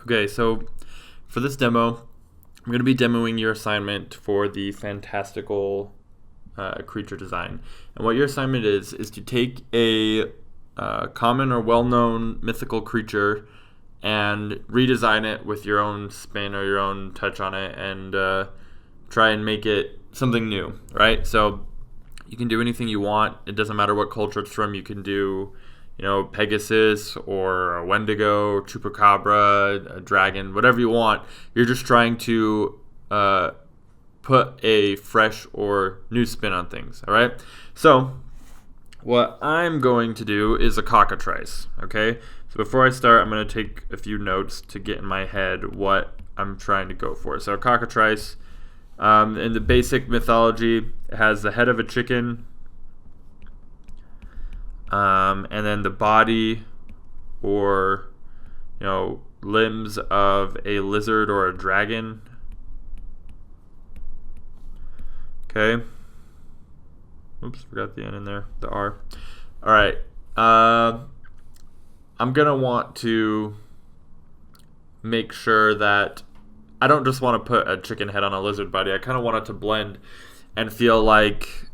Okay, so for this demo, I'm going to be demoing your assignment for the fantastical creature design. And what your assignment is to take a common or well-known mythical creature and redesign it with your own spin or your own touch on it and try and make it something new, right? So you can do anything you want. It doesn't matter what culture it's from. You can do, Pegasus or a Wendigo, Chupacabra, a dragon, whatever you want. You're just trying to put a fresh or new spin on things, all right? So what I'm going to do is a cockatrice, okay? So before I start, I'm going to take a few notes to get in my head what I'm trying to go for. So a cockatrice, in the basic mythology, it has the head of a chicken, and then the body or limbs of a lizard or a dragon. Okay. Oops, forgot the N in there, the R. All right. I'm going to want to make sure that I don't just want to put a chicken head on a lizard body. I kind of want it to blend and feel like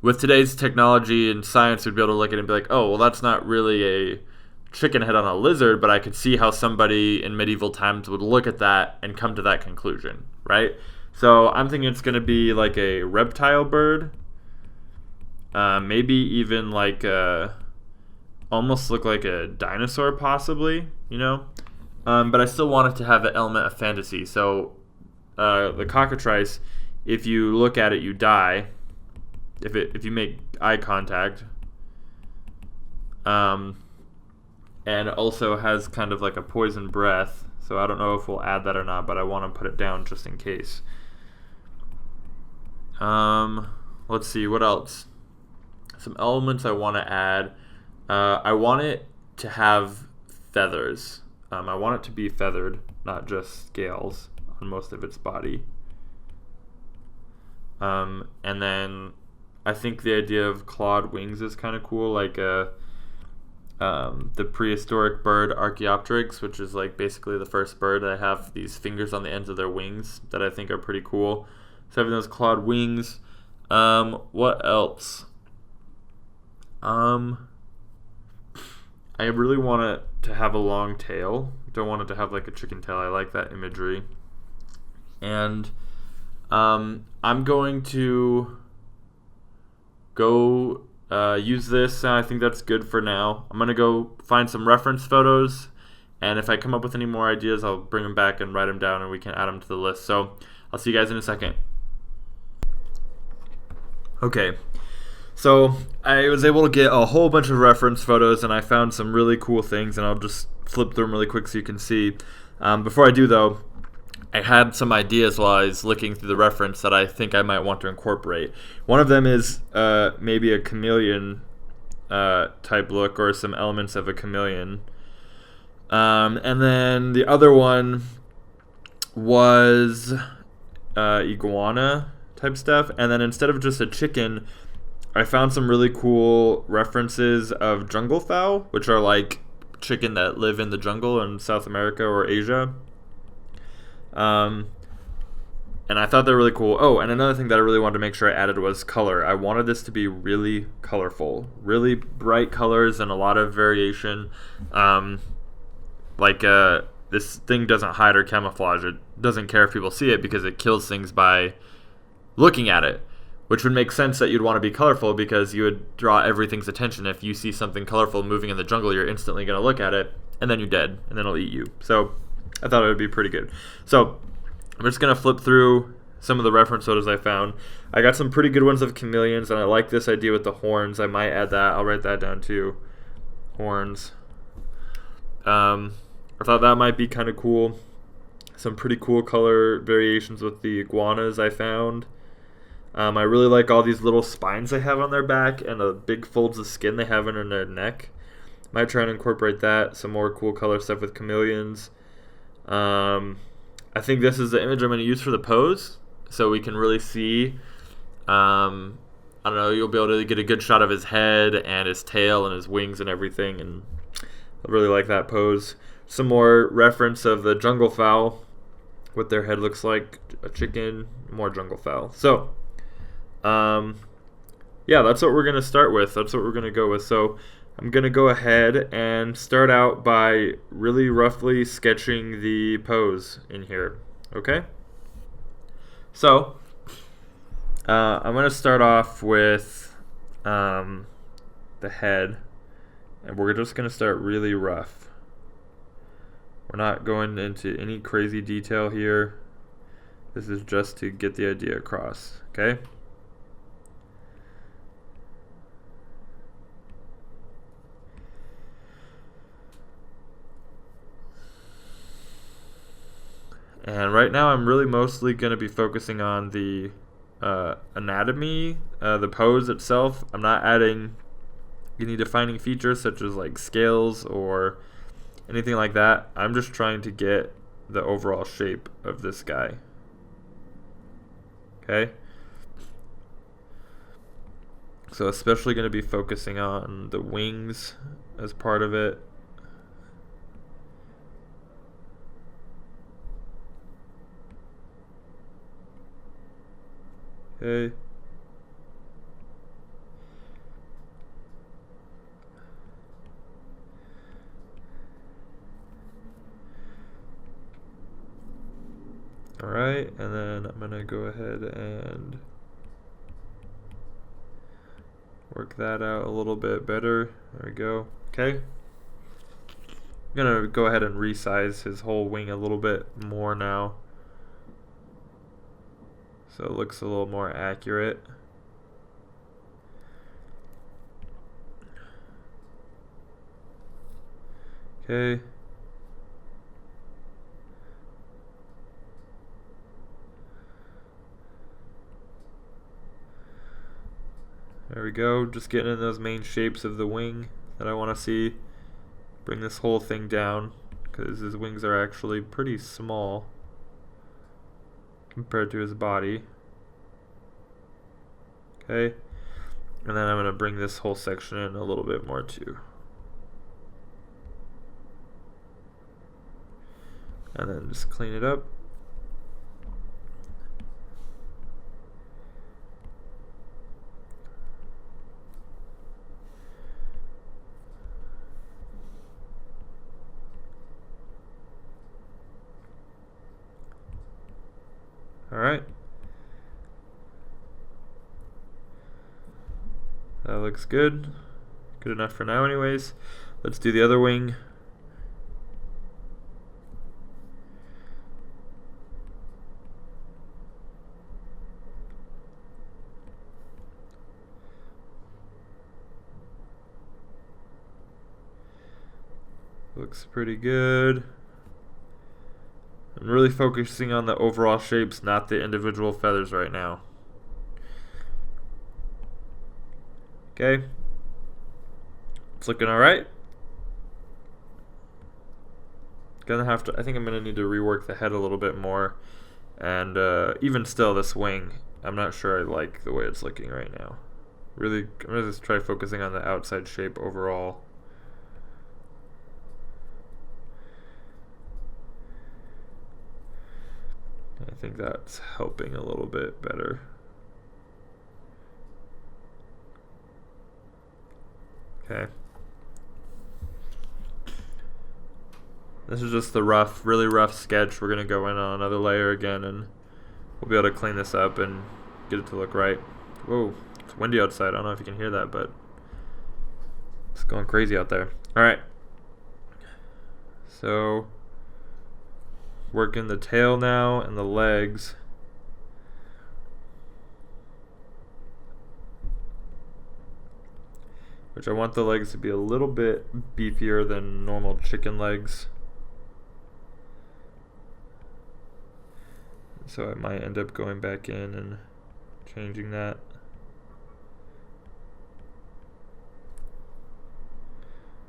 with today's technology and science, we'd be able to look at it and be like, oh, well, that's not really a chicken head on a lizard, but I could see how somebody in medieval times would look at that and come to that conclusion, right? So I'm thinking it's going to be like a reptile bird, maybe even like almost look like a dinosaur possibly, but I still want it to have the element of fantasy. So the cockatrice, if you look at it, you die. If you make eye contact, and also has kind of like a poison breath. So I don't know if we'll add that or not, but I want to put it down just in case. Let's see, what else? Some elements I want to add. I want it to have feathers. I want it to be feathered, not just scales on most of its body. And then I think the idea of clawed wings is kind of cool, like the prehistoric bird Archaeopteryx, which is like basically the first bird that have these fingers on the ends of their wings that I think are pretty cool. So having those clawed wings. What else? I really want it to have a long tail. Don't want it to have like a chicken tail. I like that imagery. And I'm going to go use this. I think that's good for now. I'm going to go find some reference photos, and if I come up with any more ideas, I'll bring them back and write them down, and we can add them to the list. So I'll see you guys in a second. Okay, so I was able to get a whole bunch of reference photos, and I found some really cool things, and I'll just flip through them really quick so you can see. Before I do, though, I had some ideas while I was looking through the reference that I think I might want to incorporate. One of them is maybe a chameleon type look, or some elements of a chameleon. And then the other one was iguana type stuff. And then instead of just a chicken, I found some really cool references of jungle fowl, which are like chicken that live in the jungle in South America or Asia. And I thought they were really cool. Oh, and another thing that I really wanted to make sure I added was color. I wanted this to be really colorful, really bright colors and a lot of variation. This thing doesn't hide or camouflage. It doesn't care if people see it because it kills things by looking at it, which would make sense that you'd want to be colorful because you would draw everything's attention. If you see something colorful moving in the jungle, you're instantly going to look at it, and then you're dead, and then it'll eat you. So I thought it would be pretty good. So I'm just going to flip through some of the reference photos I found. I got some pretty good ones of chameleons, and I like this idea with the horns. I might add that. I'll write that down too. Horns. I thought that might be kind of cool. Some pretty cool color variations with the iguanas I found. I really like all these little spines they have on their back and the big folds of skin they have under their neck. Might try and incorporate that. Some more cool color stuff with chameleons. I think this is the image I'm going to use for the pose, so we can really see. I don't know, you'll be able to get a good shot of his head and his tail and his wings and everything, and I really like that pose. some more reference of the jungle fowl, what their head looks like, a chicken, more jungle fowl. So, yeah, that's what we're going to start with. That's what we're going to go with. So I'm going to go ahead and start out by really roughly sketching the pose in here. Okay? So I'm going to start off with the head, and we're just going to start really rough. We're not going into any crazy detail here. This is just to get the idea across. Okay? And right now I'm really mostly going to be focusing on the anatomy, the pose itself. I'm not adding any defining features such as like scales or anything like that. I'm just trying to get the overall shape of this guy. Okay? So especially going to be focusing on the wings as part of it. Okay. Alright, and then I'm going to go ahead and work that out a little bit better. There we go. Okay. I'm going to go ahead and resize his whole wing a little bit more now, so it looks a little more accurate. Okay. There we go, just getting in those main shapes of the wing that I want to see. Bring this whole thing down, because his wings are actually pretty small compared to his body. Okay, and then I'm going to bring this whole section in a little bit more too. And then just clean it up. Alright. That looks good. Good enough for now anyways. Let's do the other wing. Looks pretty good. I'm really focusing on the overall shapes, not the individual feathers right now. Okay. It's looking alright. I think I'm gonna need to rework the head a little bit more. And even still, this wing, I'm not sure I like the way it's looking right now. Really, I'm gonna just try focusing on the outside shape overall. I think that's helping a little bit better. Okay. This is just the really rough sketch. We're going to go in on another layer again, and we'll be able to clean this up and get it to look right. Whoa, it's windy outside. I don't know if you can hear that, but it's going crazy out there. Alright. So, working the tail now and the legs. Which I want the legs to be a little bit beefier than normal chicken legs. So I might end up going back in and changing that.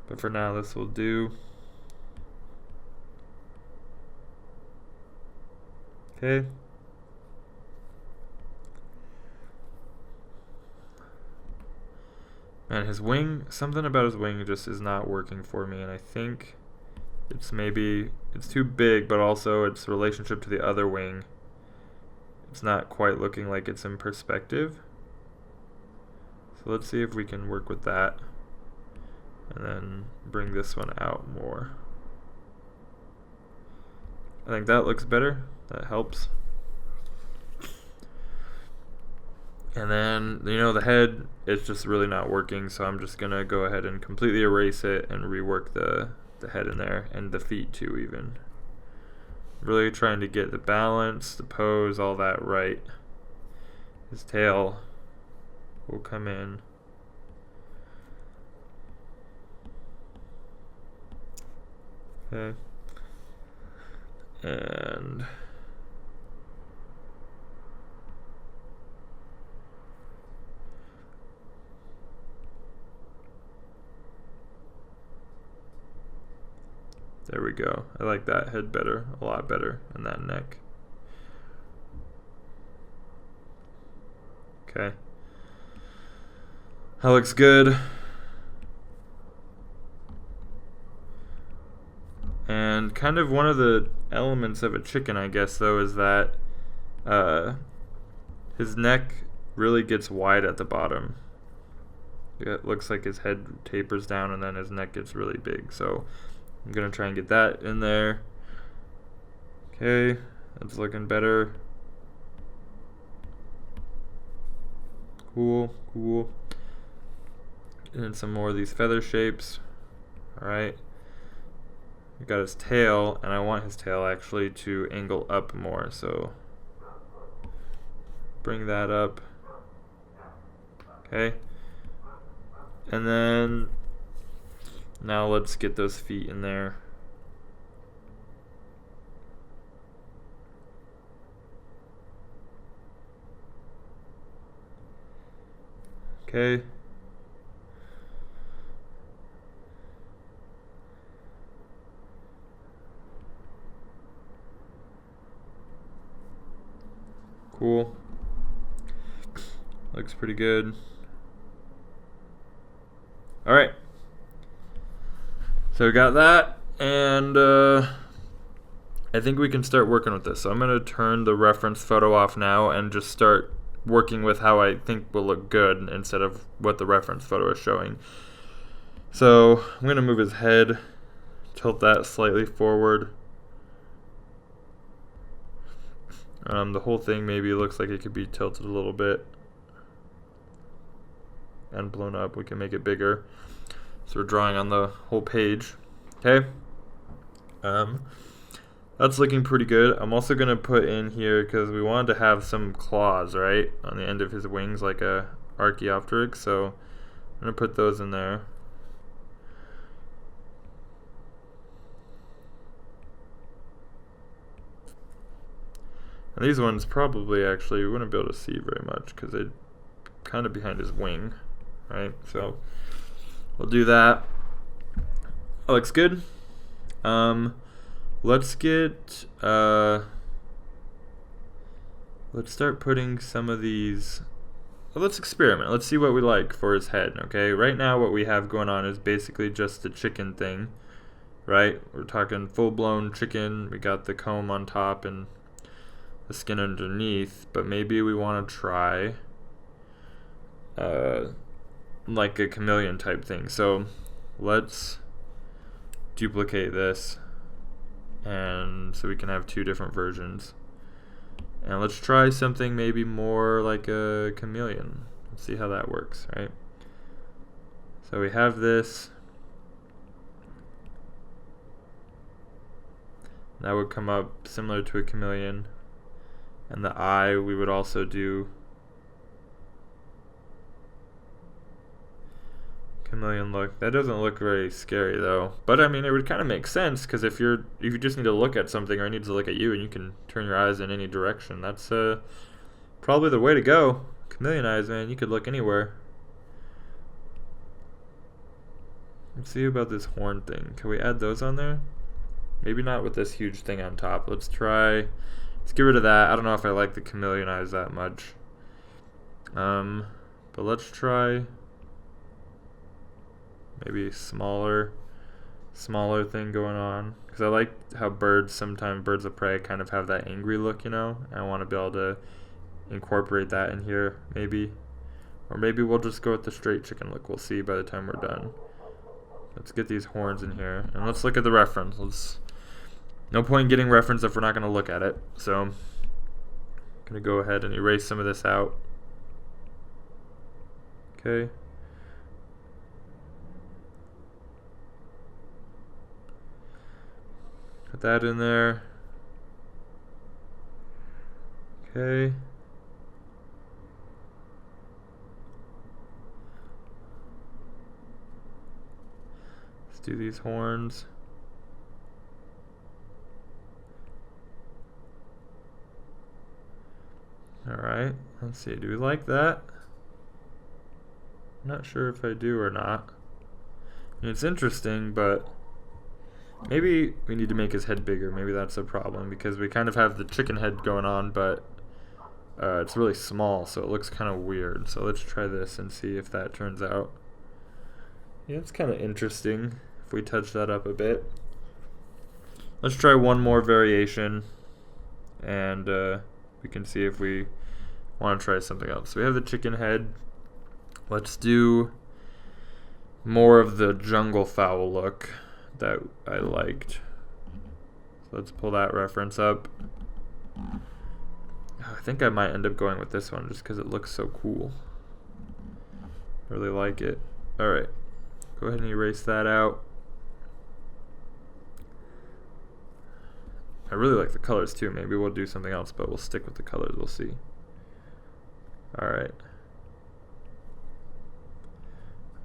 But for now, this will do. Okay. Man, his wing, something about his wing just is not working for me, and I think it's too big, but also its relationship to the other wing, it's not quite looking like it's in perspective. So let's see if we can work with that and then bring this one out more. I think that looks better. That helps. And then, the head, it's just really not working, so I'm just going to go ahead and completely erase it and rework the head in there, and the feet too even. Really trying to get the balance, the pose, all that right. His tail will come in. Okay. And there we go. I like that head better, a lot better, and that neck. Okay. That looks good. And kind of one of the elements of a chicken, I guess, though, is that his neck really gets wide at the bottom. It looks like his head tapers down and then his neck gets really big. So I'm going to try and get that in there. Okay, that's looking better. Cool, cool. And some more of these feather shapes. Alright. We got his tail, and I want his tail actually to angle up more, so bring that up. Okay. And then now let's get those feet in there. Okay. Cool. Looks pretty good. Alright. So we got that, and I think we can start working with this. So I'm going to turn the reference photo off now and just start working with how I think will look good instead of what the reference photo is showing. So I'm going to move his head, tilt that slightly forward. The whole thing maybe looks like it could be tilted a little bit and blown up. We can make it bigger. So we're drawing on the whole page. Okay. That's looking pretty good. I'm also going to put in here, because we wanted to have some claws, right, on the end of his wings, like a Archaeopteryx. So I'm going to put those in there. And these ones probably actually we wouldn't be able to see very much because they're kind of behind his wing, right? So we'll do that. That looks good. Let's get let's start putting some of these. Well, let's experiment. Let's see what we like for his head. Okay, right now what we have going on is basically just the chicken thing, right? We're talking full-blown chicken. We got the comb on top and the skin underneath, but maybe we want to try like a chameleon type thing. So let's duplicate this, and so we can have two different versions, and let's try something maybe more like a chameleon. Let's see how that works, right? So we have this. That would come up similar to a chameleon. And the eye, we would also do chameleon look. That doesn't look very scary though. But I mean, it would kind of make sense, because if you just need to look at something, or it needs to look at you, and you can turn your eyes in any direction, that's probably the way to go. Chameleon eyes, man, you could look anywhere. Let's see about this horn thing. Can we add those on there? Maybe not with this huge thing on top. Let's get rid of that. I don't know if I like the chameleon eyes that much. But let's try maybe smaller smaller thing going on, because I like how sometimes birds of prey kind of have that angry look, you know. I want to be able to incorporate that in here, maybe. Or maybe we'll just go with the straight chicken look. We'll see by the time we're done. Let's get these horns in here, and let's look at the reference. No point in getting reference if we're not going to look at it. So I'm going to go ahead and erase some of this out. Okay. Put that in there. Okay. Let's do these horns. Alright, let's see. Do we like that? I'm not sure if I do or not. I mean, it's interesting, but maybe we need to make his head bigger. Maybe that's a problem, because we kind of have the chicken head going on, but it's really small, so it looks kind of weird. So let's try this and see if that turns out. Yeah, it's kind of interesting if we touch that up a bit. Let's try one more variation, and we can see if we want to try something else. So we have the chicken head. Let's do more of the jungle fowl look that I liked. So let's pull that reference up. I think I might end up going with this one just because it looks so cool. I really like it. Alright, go ahead and erase that out. I really like the colors too. Maybe we'll do something else, but we'll stick with the colors. We'll see. Alright.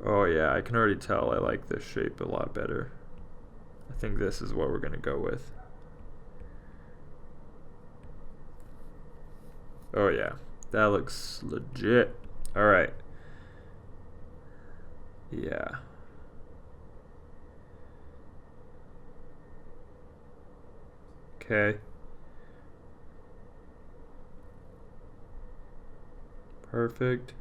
Oh yeah, I can already tell I like this shape a lot better. I think this is what we're going to go with. Oh yeah, that looks legit. Alright. Yeah. Okay. Perfect.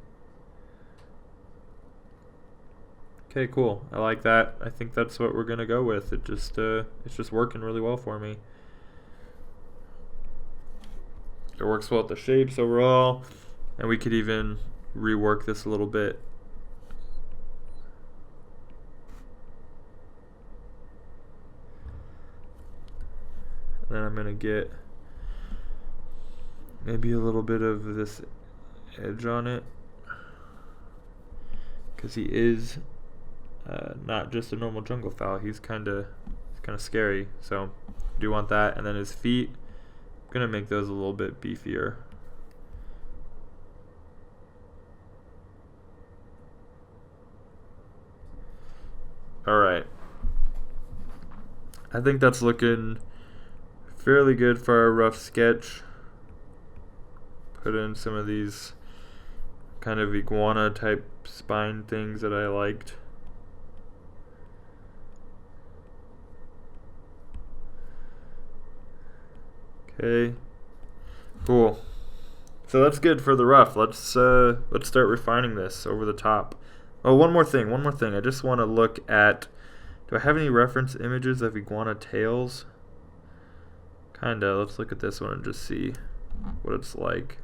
Okay, cool. I like that. I think that's what we're gonna go with. It's just working really well for me. It works well with the shapes overall, and we could even rework this a little bit. And then I'm gonna get maybe a little bit of this edge on it, because he is not just a normal jungle fowl. He's kind of scary. So I do want that. And then his feet, I'm gonna make those a little bit beefier. All right. I think that's looking fairly good for a rough sketch. Put in some of these kind of iguana type spine things that I liked. Okay, cool. So that's good for the rough. Let's start refining this over the top. Oh, one more thing. I just want to look at, do I have any reference images of iguana tails? Kinda. Let's look at this one and just see what it's like.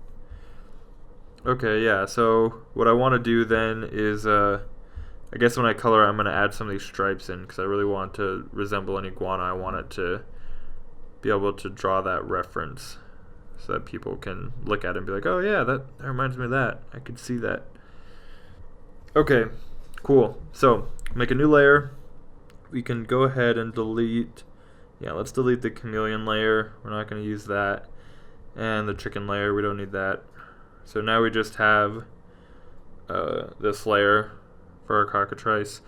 Okay, yeah, so what I want to do then is, I guess when I color, I'm going to add some of these stripes in, because I really want it to resemble an iguana. I want it to be able to draw that reference so that people can look at it and be like, oh yeah, that reminds me of that. I could see that. Okay, cool. So, make a new layer. We can go ahead and delete, yeah, let's delete the chameleon layer. We're not going to use that. And the chicken layer, we don't need that. So now we just have this layer for our cockatrice,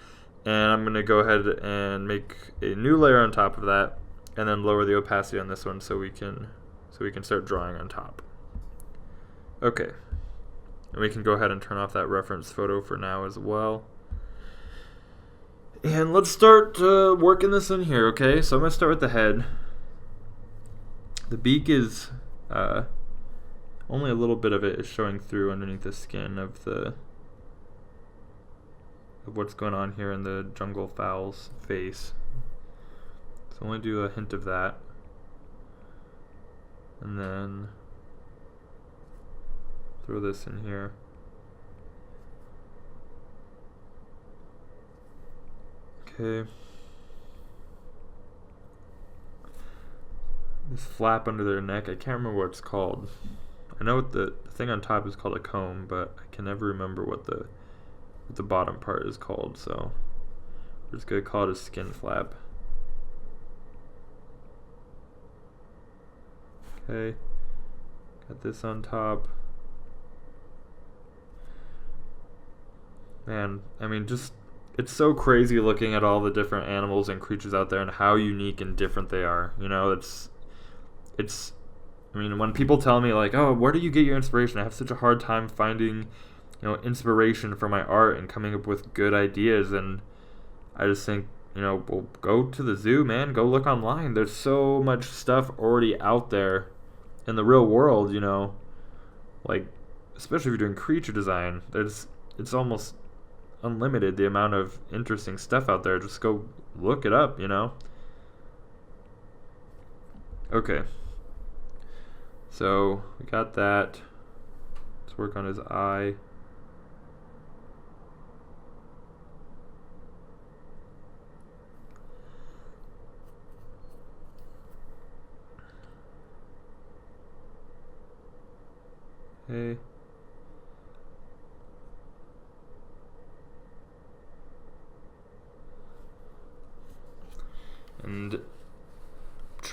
and I'm going to go ahead and make a new layer on top of that, and then lower the opacity on this one so we can start drawing on top. Okay, and we can go ahead and turn off that reference photo for now as well. And let's start working this in here. Okay, so I'm going to start with the head. The beak is only a little bit of it is showing through underneath the skin of what's going on here in the jungle fowl's face. So only do a hint of that. And then throw this in here. Okay. This flap under their neck, I can't remember what it's called. I know what the thing on top is called a comb, but I can never remember what the bottom part is called, so we're just gonna call it a skin flap. Okay. Got this on top. Man, I mean, just it's so crazy looking at all the different animals and creatures out there and how unique and different they are. You know, it's I mean, when people tell me like, "Oh, where do you get your inspiration?" I have such a hard time finding, inspiration for my art and coming up with good ideas, and I just think, well, go to the zoo, man. Go look online. There's so much stuff already out there in the real world, like, especially if you're doing creature design. It's almost unlimited, the amount of interesting stuff out there. Just go look it up, Okay. So we got that. Let's work on his eye. Okay. And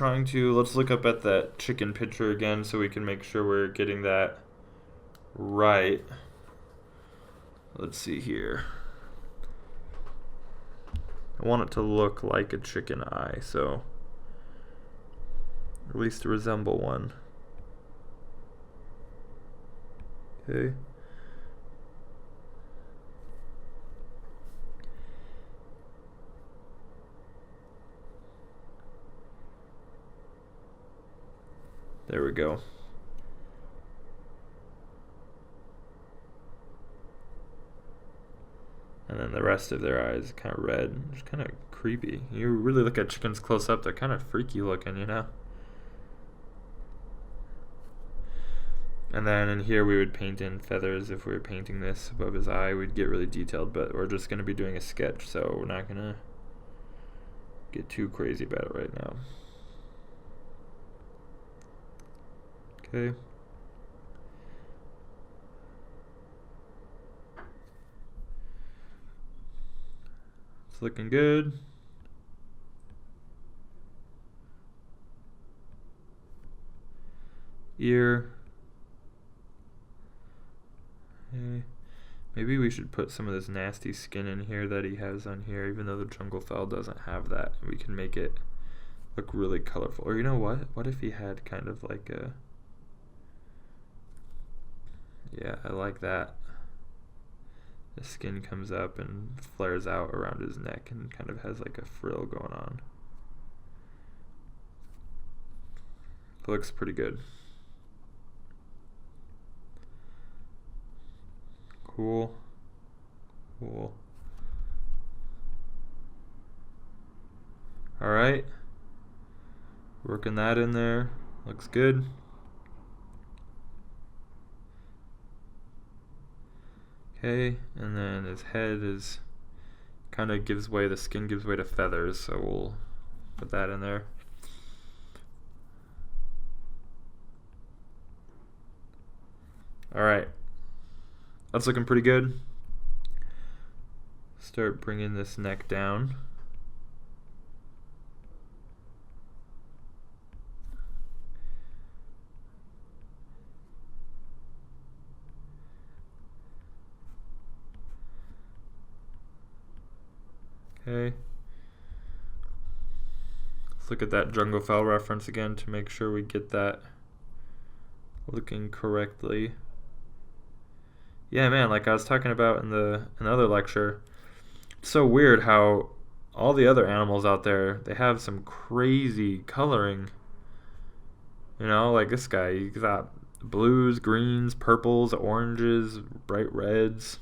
let's look up at that chicken picture again so we can make sure we're getting that right. Let's see here. I want it to look like a chicken eye, so at least to resemble one. Okay. There we go. And then the rest of their eyes kind of red. It's kind of creepy. You really look at chickens close up, they're kind of freaky looking, And then in here we would paint in feathers. If we were painting this above his eye, we'd get really detailed, but we're just going to be doing a sketch, so we're not going to get too crazy about it right now. Okay. It's looking good. Ear. Okay. Maybe we should put some of this nasty skin in here that he has on here, even though the jungle fowl doesn't have that. We can make it look really colorful. Or you know what? What if he had kind of like a... Yeah, I like that. The skin comes up and flares out around his neck and kind of has like a frill going on. It looks pretty good. Cool. Cool. Alright. Working that in there. Looks good. Okay, and then his head is kind of gives way, the skin gives way to feathers, so we'll put that in there. Alright, that's looking pretty good. Start bringing this neck down. Okay. Let's look at that jungle fowl reference again to make sure we get that looking correctly. Yeah, man, like I was talking about in the other lecture, it's so weird how all the other animals out there, they have some crazy coloring. Like this guy, you got blues, greens, purples, oranges, bright reds.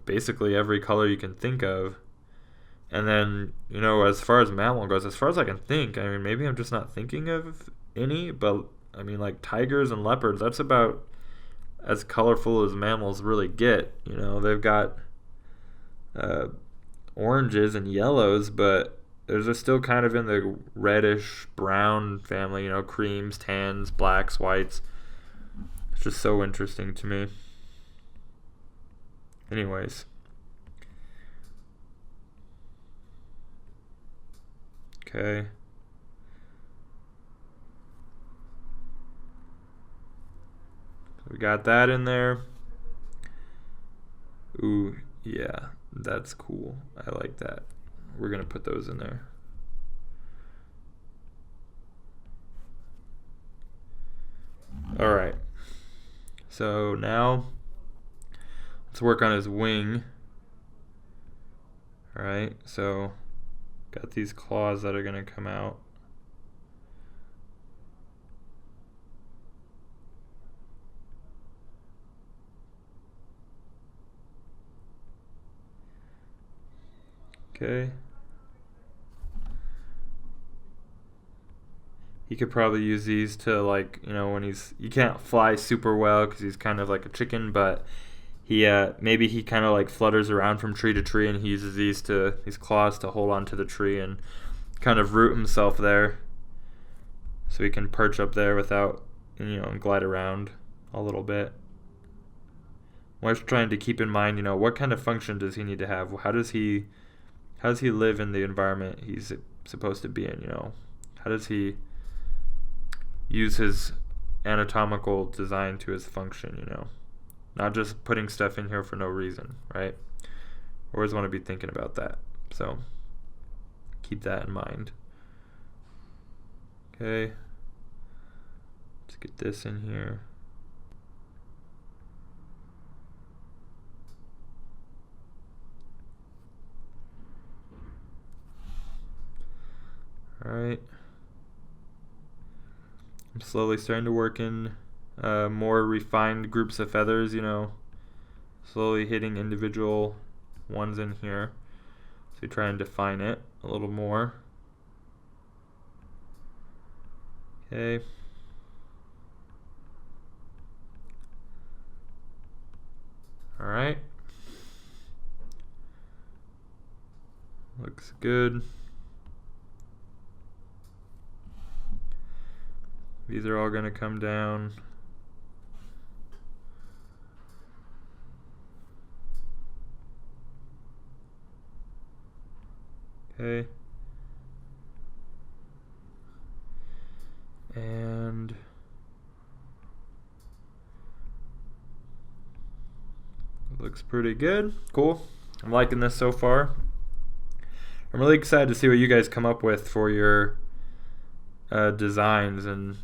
Basically every color you can think of. And then, you know, as far as mammal goes, as far as I can think, I mean, maybe I'm just not thinking of any, but I mean, like tigers and leopards, that's about as colorful as mammals really get. You know, they've got uh, oranges and yellows, but those are still kind of in the reddish brown family, you know, creams, tans, blacks, whites. It's just so interesting to me. Anyways. Okay. So we got that in there. Ooh, yeah, that's cool. I like that. We're going to put those in there. All right. So now let's work on his wing. All right. So got these claws that are going to come out. Okay. He could probably use these to, like, you know, when he can't fly super well because he's kind of like a chicken, but he maybe he kind of like flutters around from tree to tree, and he uses these claws to hold onto the tree and kind of root himself there, so he can perch up there without, you know, and glide around a little bit. I'm always trying to keep in mind, you know, what kind of function does he need to have? How does he live in the environment he's supposed to be in? You know, how does he use his anatomical design to his function? You know, not just putting stuff in here for no reason, right? Always want to be thinking about that. So keep that in mind. Okay, let's get this in here. Alright. I'm slowly starting to work in more refined groups of feathers, you know, slowly hitting individual ones in here. So try and define it a little more. Okay. Alright. Looks good. These are all going to come down. Okay. And looks pretty good. Cool. I'm liking this so far. I'm really excited to see what you guys come up with for your designs and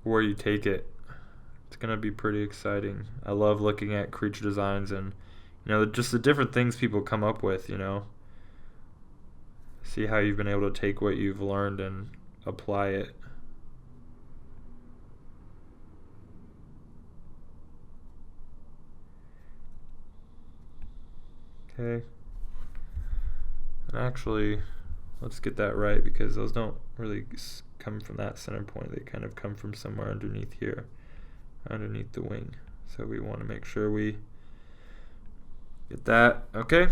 where you take it. It's gonna be pretty exciting. I love looking at creature designs and, you know, just the different things people come up with, you know. See how you've been able to take what you've learned and apply it. Okay. And actually, let's get that right, because those don't really come from that center point. They kind of come from somewhere underneath here, underneath the wing. So we want to make sure we get that. Okay.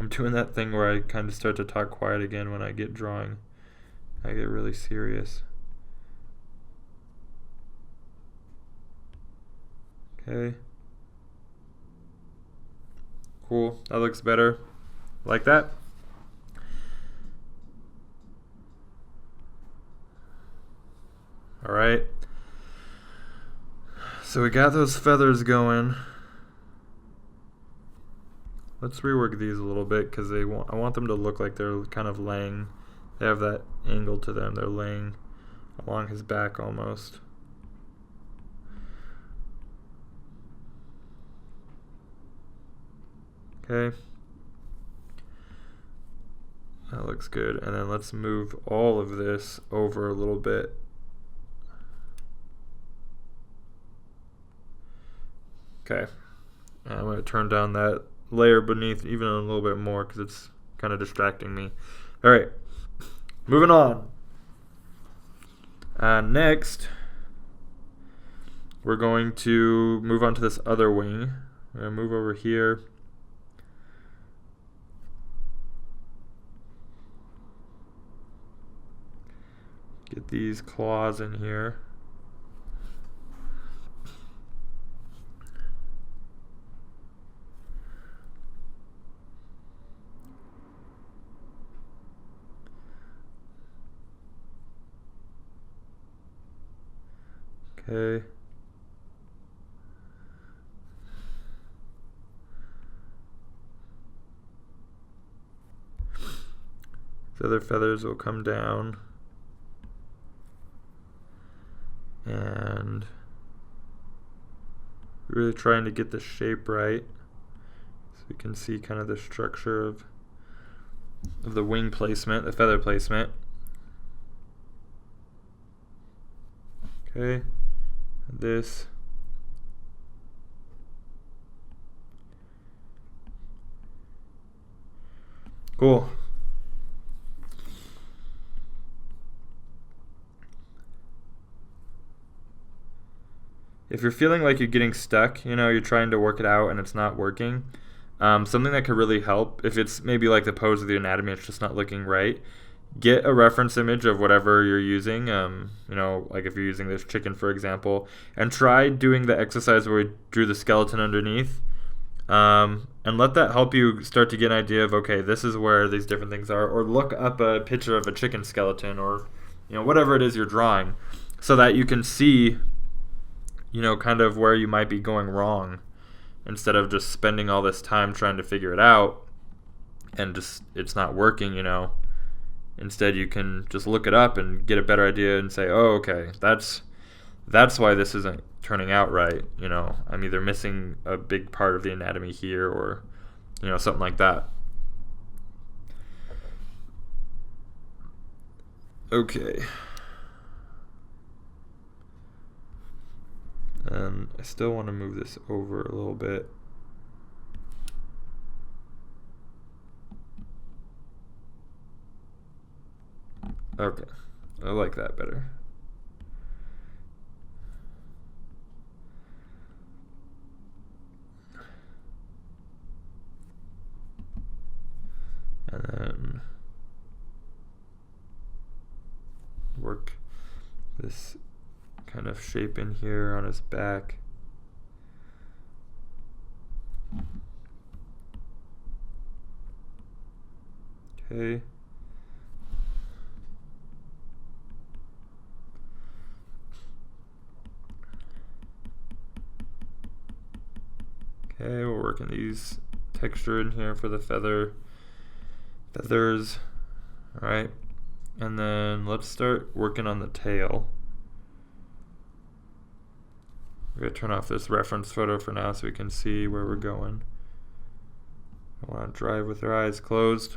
I'm doing that thing where I kind of start to talk quiet again when I get drawing. I get really serious. Okay. Cool. That looks better. Like that. Alright. So we got those feathers going. Let's rework these a little bit, because I want them to look like they're kind of laying. They have that angle to them. They're laying along his back almost. Okay. That looks good. And then let's move all of this over a little bit. Okay. I'm going to turn down that layer beneath even a little bit more because it's kind of distracting me. All right, moving on. Next, we're going to move on to this other wing. We're going to move over here. Get these claws in here. Okay. The other feathers will come down. And really trying to get the shape right so you can see kind of the structure of the wing placement, the feather placement. Okay, this. Cool. If you're feeling like you're getting stuck, you're trying to work it out and it's not working, something that could really help, if it's maybe like the pose of the anatomy, it's just not looking right, get a reference image of whatever you're using, like if you're using this chicken, for example, and try doing the exercise where we drew the skeleton underneath, and let that help you start to get an idea of, okay, this is where these different things are, or look up a picture of a chicken skeleton, or whatever it is you're drawing, so that you can see kind of where you might be going wrong, instead of just spending all this time trying to figure it out and just it's not working. Instead you can just look it up and get a better idea and say, oh, okay, that's why this isn't turning out right. I'm either missing a big part of the anatomy here, or something like that. Okay. And I still want to move this over a little bit. Okay, I like that better. And then work this kind of shape in here on his back. Okay. Okay, we're working these texture in here for the feathers. Alright. And then let's start working on the tail. We're going to turn off this reference photo for now so we can see where we're going. I want to drive with our eyes closed.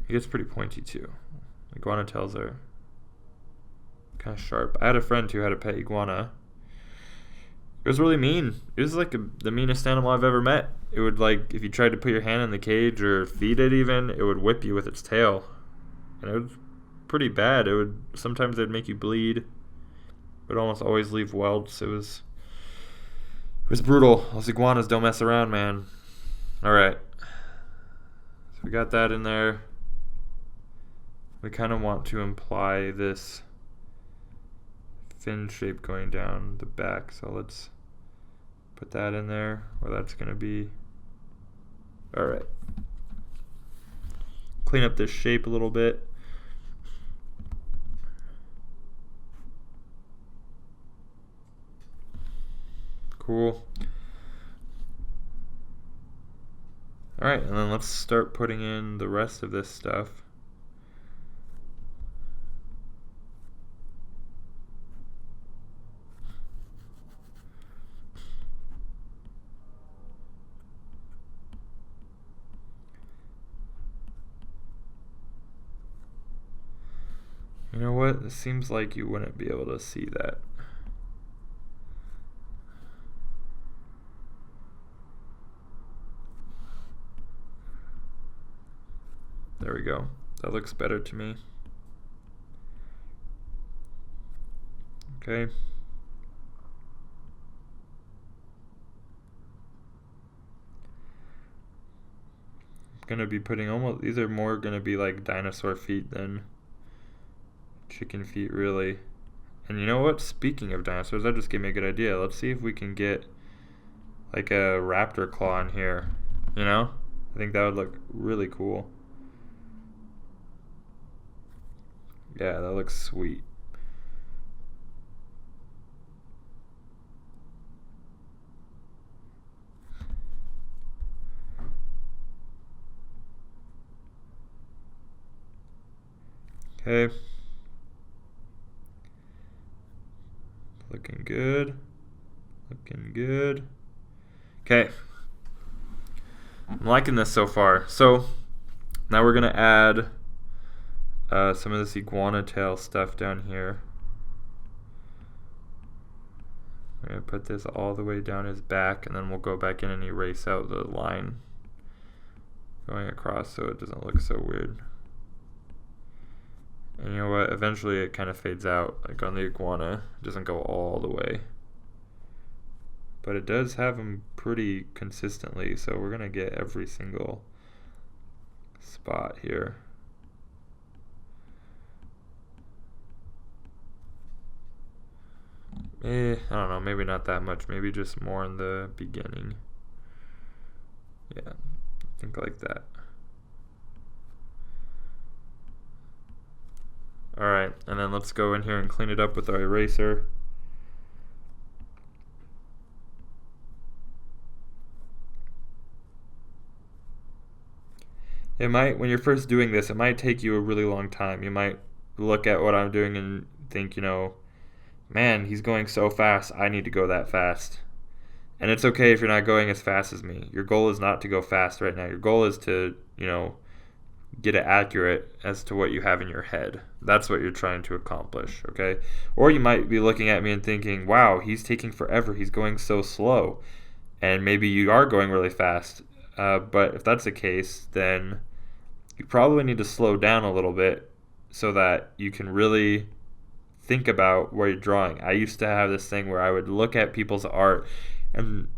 It gets pretty pointy too. Iguana tails are kind of sharp. I had a friend who had a pet iguana. It was really mean. It was like the meanest animal I've ever met. It would, like, if you tried to put your hand in the cage or feed it even, it would whip you with its tail. And it was pretty bad. Sometimes it'd make you bleed. It would almost always leave welts. It was brutal. Those iguanas don't mess around, man. Alright. So we got that in there. We kind of want to imply this fin shape going down the back, so let's put that in there where that's going to be. Alright. Clean up this shape a little bit. Cool. Alright, and then let's start putting in the rest of this stuff. You know what? It seems like you wouldn't be able to see that. There we go. That looks better to me. Okay. Gonna be putting almost, these are more gonna be like dinosaur feet than chicken feet, really. And you know what, speaking of dinosaurs, that just gave me a good idea. Let's see if we can get like a raptor claw in here, you know? I think that would look really cool. Yeah, that looks sweet. Okay. Looking good. Looking good. Okay. I'm liking this so far. So now we're gonna add some of this iguana tail stuff down here. I'm gonna put this all the way down his back, and then we'll go back in and erase out the line going across so it doesn't look so weird. And you know what, eventually it kind of fades out, like on the iguana. It doesn't go all the way. But it does have them pretty consistently, so we're going to get every single spot here. I don't know, maybe not that much, maybe just more in the beginning. Yeah, I think like that. Alright, and then let's go in here and clean it up with our eraser. It might, when you're first doing this, it might take you a really long time. You might look at what I'm doing and think, you know, man, he's going so fast, I need to go that fast. And it's okay if you're not going as fast as me. Your goal is not to go fast right now. Your goal is to, you know, get it accurate as to what you have in your head. That's what you're trying to accomplish, okay? Or you might be looking at me and thinking, wow, he's taking forever. He's going so slow. And maybe you are going really fast. But if that's the case, then you probably need to slow down a little bit so that you can really think about what you're drawing. I used to have this thing where I would look at people's art, and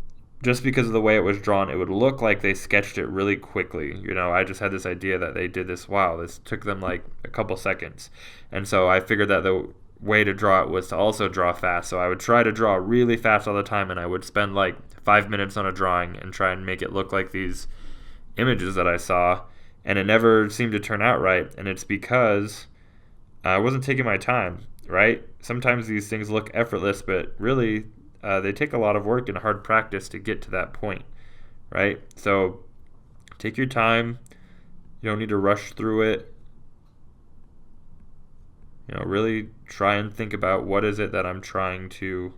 just because of the way it was drawn, it would look like they sketched it really quickly. You know, I just had this idea that they did this, wow, this took them like a couple seconds. And so I figured that the way to draw it was to also draw fast. So I would try to draw really fast all the time, and I would spend like 5 minutes on a drawing and try and make it look like these images that I saw. And it never seemed to turn out right. And it's because I wasn't taking my time, right? Sometimes these things look effortless, but really they take a lot of work and hard practice to get to that point, right? So take your time. You don't need to rush through it. You know, really try and think about what is it that I'm trying to,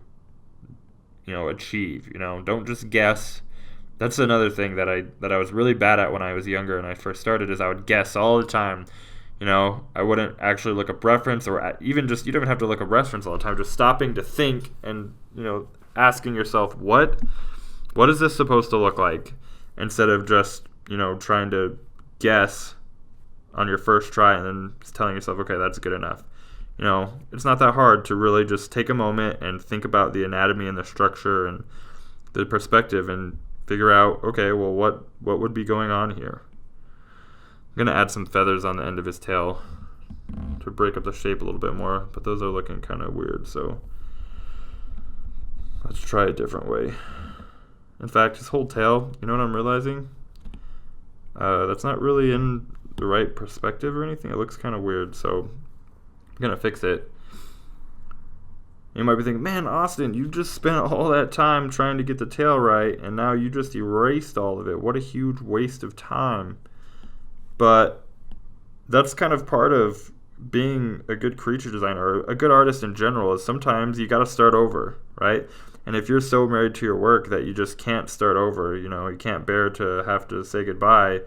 you know, achieve. You know, don't just guess. That's another thing that I was really bad at when I was younger and I first started, is I would guess all the time. You know, I wouldn't actually look up reference, or even just, you don't even have to look up reference all the time, just stopping to think and, you know, asking yourself, what is this supposed to look like? Instead of just, you know, trying to guess on your first try and then telling yourself, okay, that's good enough. You know, it's not that hard to really just take a moment and think about the anatomy and the structure and the perspective and figure out, okay, well, what would be going on here? I'm going to add some feathers on the end of his tail to break up the shape a little bit more, but those are looking kind of weird, so let's try a different way. In fact, his whole tail, you know what I'm realizing? That's not really in the right perspective or anything. It looks kind of weird, so I'm going to fix it. You might be thinking, man, Austin, you just spent all that time trying to get the tail right, and now you just erased all of it. What a huge waste of time. But that's kind of part of being a good creature designer, or a good artist in general, is sometimes you got to start over, right? And if you're so married to your work that you just can't start over, you know, you can't bear to have to say goodbye,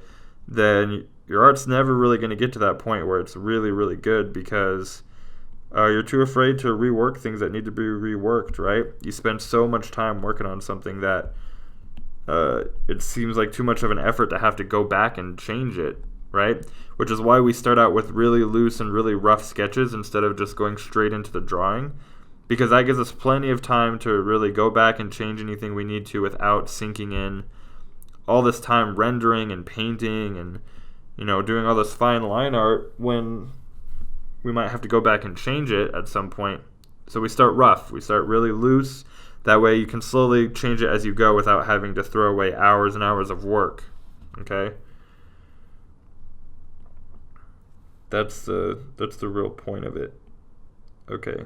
then your art's never really going to get to that point where it's really, really good, because you're too afraid to rework things that need to be reworked, right? You spend so much time working on something that it seems like too much of an effort to have to go back and change it. right? Which is why we start out with really loose and really rough sketches instead of just going straight into the drawing, because that gives us plenty of time to really go back and change anything we need to without sinking in all this time rendering and painting and, you know, doing all this fine line art when we might have to go back and change it at some point. So we start rough. We start really loose. That way you can slowly change it as you go without having to throw away hours and hours of work. Okay? That's the real point of it. Okay.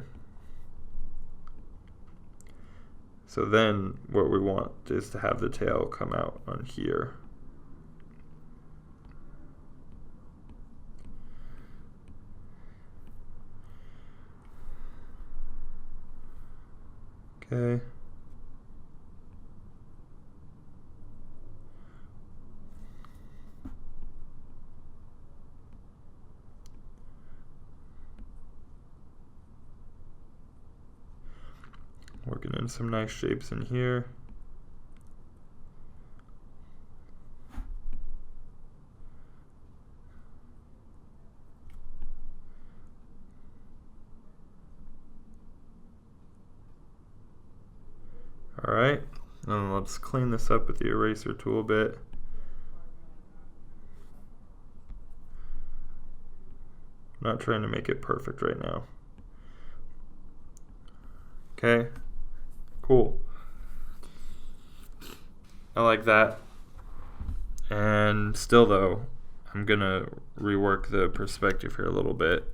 So then what we want is to have the tail come out on here. Okay. Working in some nice shapes in here. Alright, and let's clean this up with the eraser tool a bit. I'm not trying to make it perfect right now. Okay, cool. I like that. And still though, I'm gonna rework the perspective here a little bit.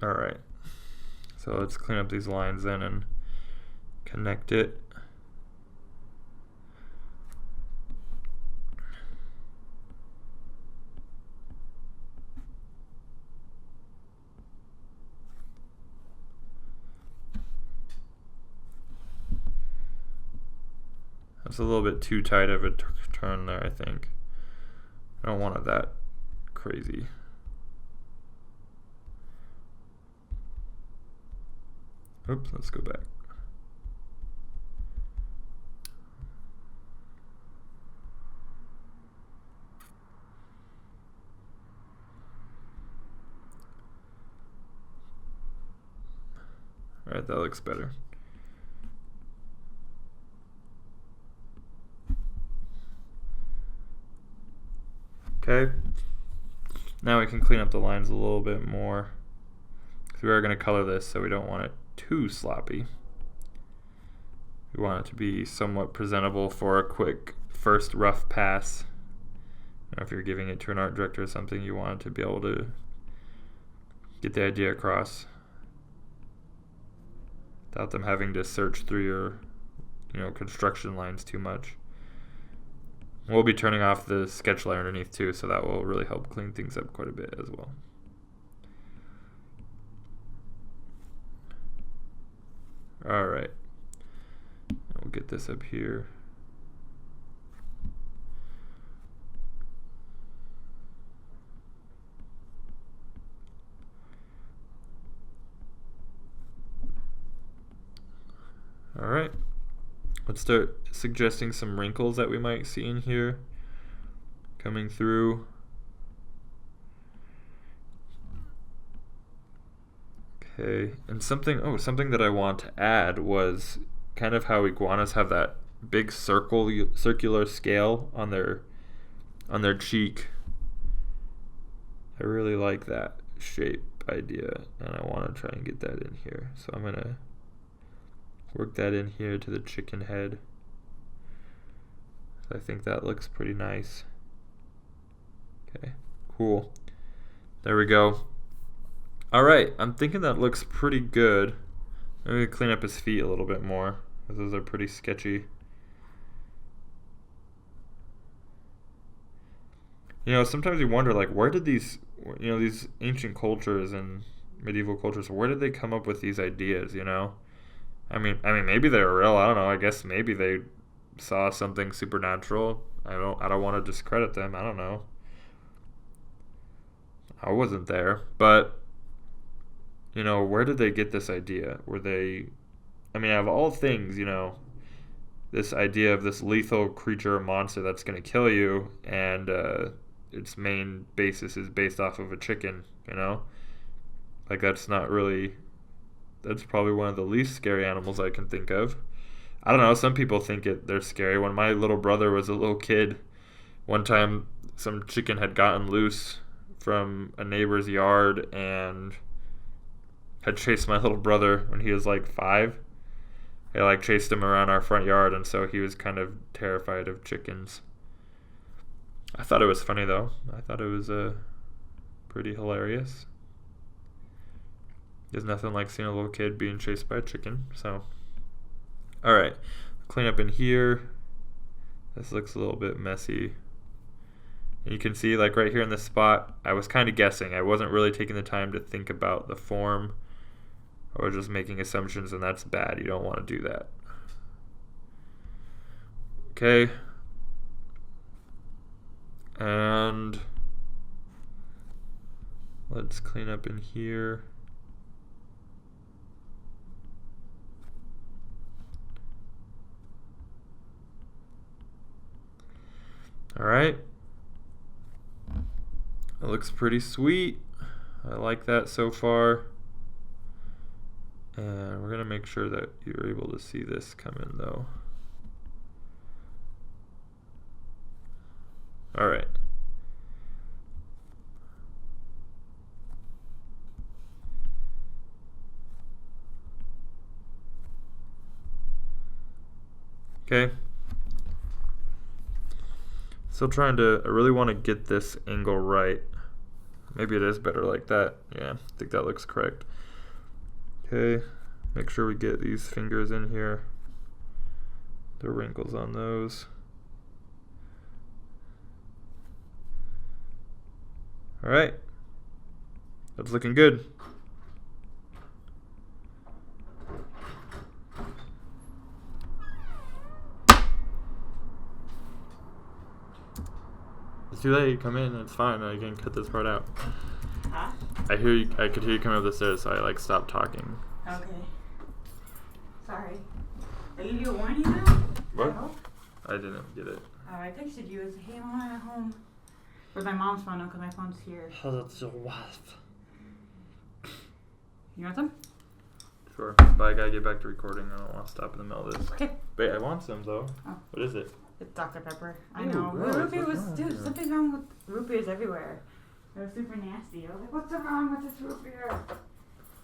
Alright, so let's clean up these lines then and connect it. That's a little bit too tight of a turn there, I think. I don't want it that crazy. Oops, let's go back. All right, that looks better. Okay, now we can clean up the lines a little bit more. We are going to color this, so we don't want it too sloppy. We want it to be somewhat presentable for a quick first rough pass. You know, if you're giving it to an art director or something, you want it to be able to get the idea across without them having to search through your, you know, construction lines too much. We'll be turning off the sketch layer underneath too, so that will really help clean things up quite a bit as well. Alright, we'll get this up here. Alright, let's start suggesting some wrinkles that we might see in here coming through. Okay, and something that I want to add was kind of how iguanas have that big circular scale on their cheek. I really like that shape idea, and I want to try and get that in here. So I'm gonna work that in here to the chicken head. I think that looks pretty nice. Okay, cool. There we go. Alright, I'm thinking that looks pretty good. I'm going to clean up his feet a little bit more, because those are pretty sketchy. You know, sometimes you wonder, like, where did these, you know, these ancient cultures and medieval cultures, where did they come up with these ideas, you know? I mean, maybe they're real. I don't know. I guess maybe they saw something supernatural. I don't want to discredit them. I don't know. I wasn't there, but you know, where did they get this idea? Were they, I mean, out of all things, you know, this idea of this lethal creature or monster that's going to kill you, and its main basis is based off of a chicken, you know? Like, that's not really, that's probably one of the least scary animals I can think of. I don't know, some people think they're scary. When my little brother was a little kid, one time some chicken had gotten loose from a neighbor's yard and had chased my little brother when he was like 5. They like chased him around our front yard, and so he was kind of terrified of chickens. I thought it was funny though. I thought it was pretty hilarious. There's nothing like seeing a little kid being chased by a chicken. So, all right, clean up in here. This looks a little bit messy. And you can see, like right here in this spot, I was kind of guessing. I wasn't really taking the time to think about the form. Or just making assumptions, and that's bad. You don't want to do that. Okay. And let's clean up in here. All right. It looks pretty sweet. I like that so far. And we're going to make sure that you're able to see this come in though. All right. Okay. Still trying to, I really want to get this angle right. Maybe it is better like that. Yeah, I think that looks correct. Okay, make sure we get these fingers in here. The wrinkles on those. All right, that's looking good. It's too late. Come in. It's fine. I can cut this part out. Huh? I could hear you coming up the stairs, so I like stopped talking. Okay. Sorry. Did I give you a warning now? What? I didn't get it. Oh, I texted you. I said, hey, I'm at home. With my mom's phone, because my phone's here. Oh, that's your wife. You want some? Sure, but I gotta get back to recording. I don't want to stop in the middle of this. Okay. Wait, I want some though. Oh. What is it? It's Dr. Pepper. I Ooh, know. gross. Root beer What's was, wrong? dude, Yeah. something's wrong with root beers everywhere. They were super nasty. I was like, what's wrong with this root beer?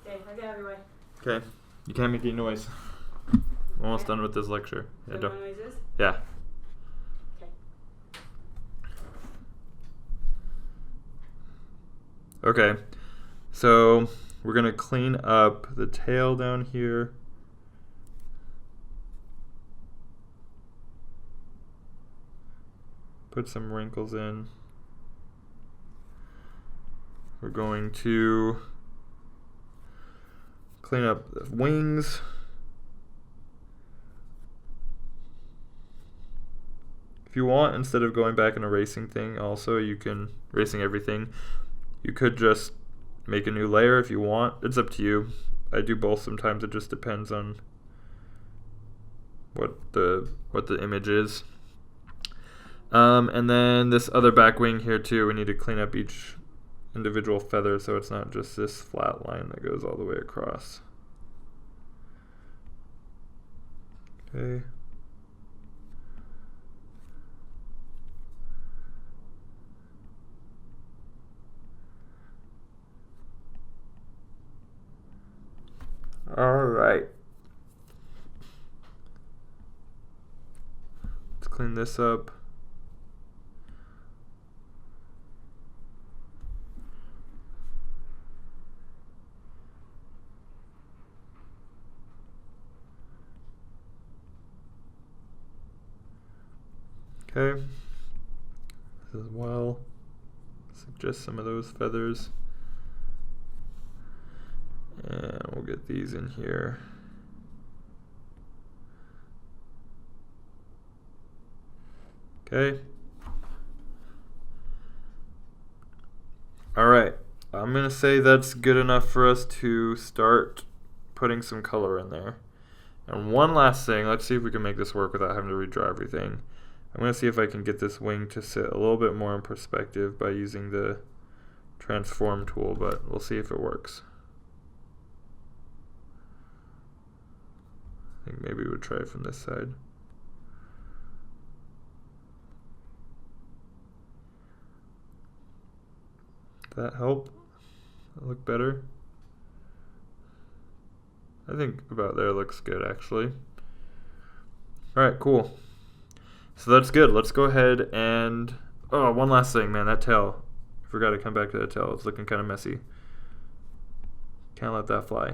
Okay, I get out of your way. Okay, you can't make any noise. I'm almost done with this lecture. So Yeah, no noises? yeah. Okay. Okay, so we're gonna clean up the tail down here. Put some wrinkles in. We're going to clean up the wings. If you want, instead of going back and erasing thing, also you can erasing everything. You could just make a new layer if you want. It's up to you. I do both sometimes. It just depends on what the image is. And then this other back wing here too, we need to clean up each individual feather so it's not just this flat line that goes all the way across. Okay. All right. Let's clean this up. Okay. This as well. Just some of those feathers. And we'll get these in here. Okay. All right. I'm going to say that's good enough for us to start putting some color in there. And one last thing, let's see if we can make this work without having to redraw everything. I'm going to see if I can get this wing to sit a little bit more in perspective by using the transform tool, but we'll see if it works. I think maybe we would try it from this side. Did that help? That look better? I think about there looks good actually. Alright, cool. So that's good. Let's go ahead and, oh, one last thing, man, that tail. I forgot to come back to that tail. It's looking kind of messy. Can't let that fly.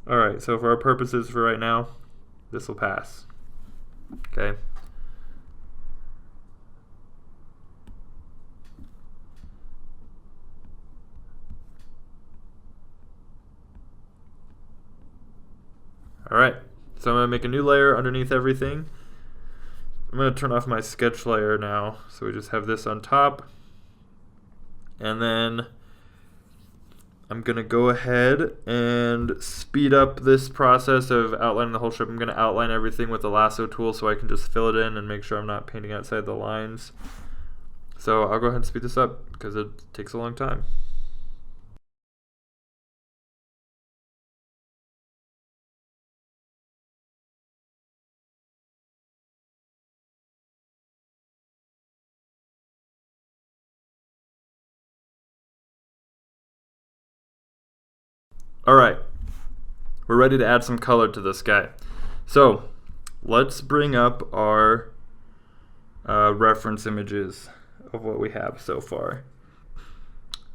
Alright, so for our purposes for right now, this will pass. Okay. Alright, so I'm going to make a new layer underneath everything. I'm going to turn off my sketch layer now, so we just have this on top. And then I'm going to go ahead and speed up this process of outlining the whole strip. I'm going to outline everything with the lasso tool so I can just fill it in and make sure I'm not painting outside the lines. So I'll go ahead and speed this up because it takes a long time. Alright, we're ready to add some color to this guy. So let's bring up our reference images of what we have so far.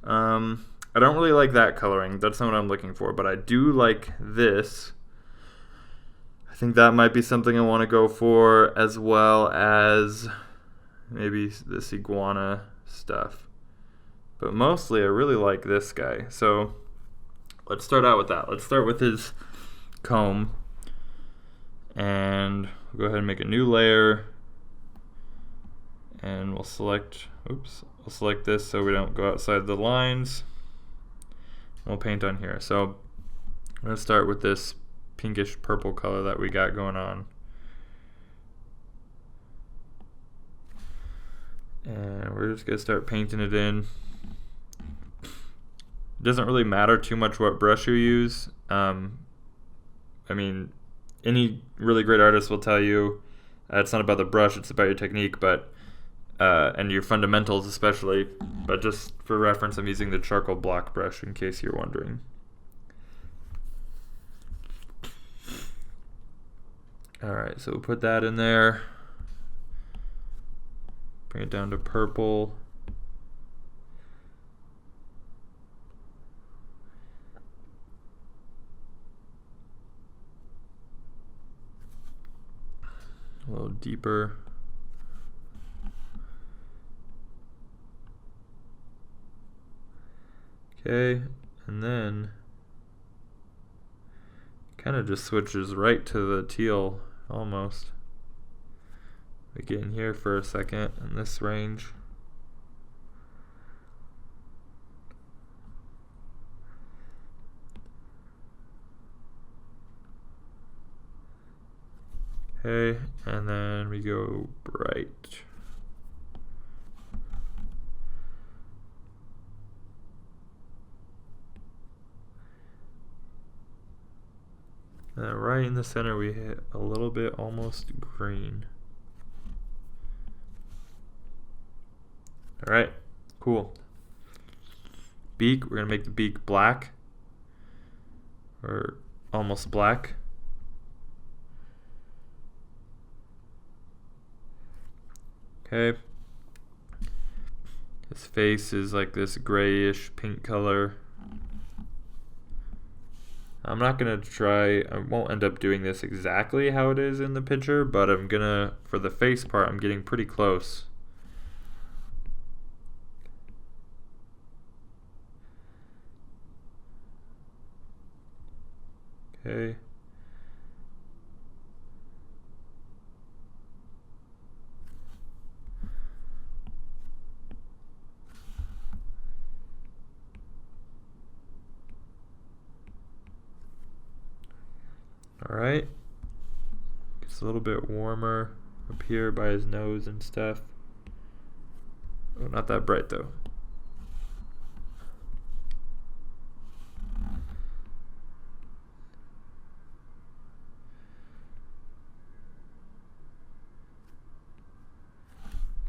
I don't really like that coloring. That's not what I'm looking for, but I do like this. I think that might be something I want to go for, as well as maybe this iguana stuff. But mostly I really like this guy. So let's start out with that. Let's start with his comb. And we'll go ahead and make a new layer. And we'll select, oops, we'll select this so we don't go outside the lines. We'll paint on here. So I'm going to start with this pinkish purple color that we got going on. And we're just going to start painting it in. It doesn't really matter too much what brush you use. I mean, any really great artist will tell you it's not about the brush, it's about your technique, but and your fundamentals especially. But just for reference, I'm using the charcoal block brush in case you're wondering. Alright, so we'll put that in there. Bring it down to purple. A little deeper. Okay, and then kind of just switches right to the teal almost. We get in here for a second in this range. Okay, and then we go bright. And right in the center we hit a little bit almost green. Alright, cool. Beak, we're going to make the beak black. Or almost black. Okay. His face is like this grayish pink color. I'm not gonna try, I won't end up doing this exactly how it is in the picture, but I'm gonna, for the face part, I'm getting pretty close. Okay. Alright. Gets a little bit warmer up here by his nose and stuff. Oh, not that bright though.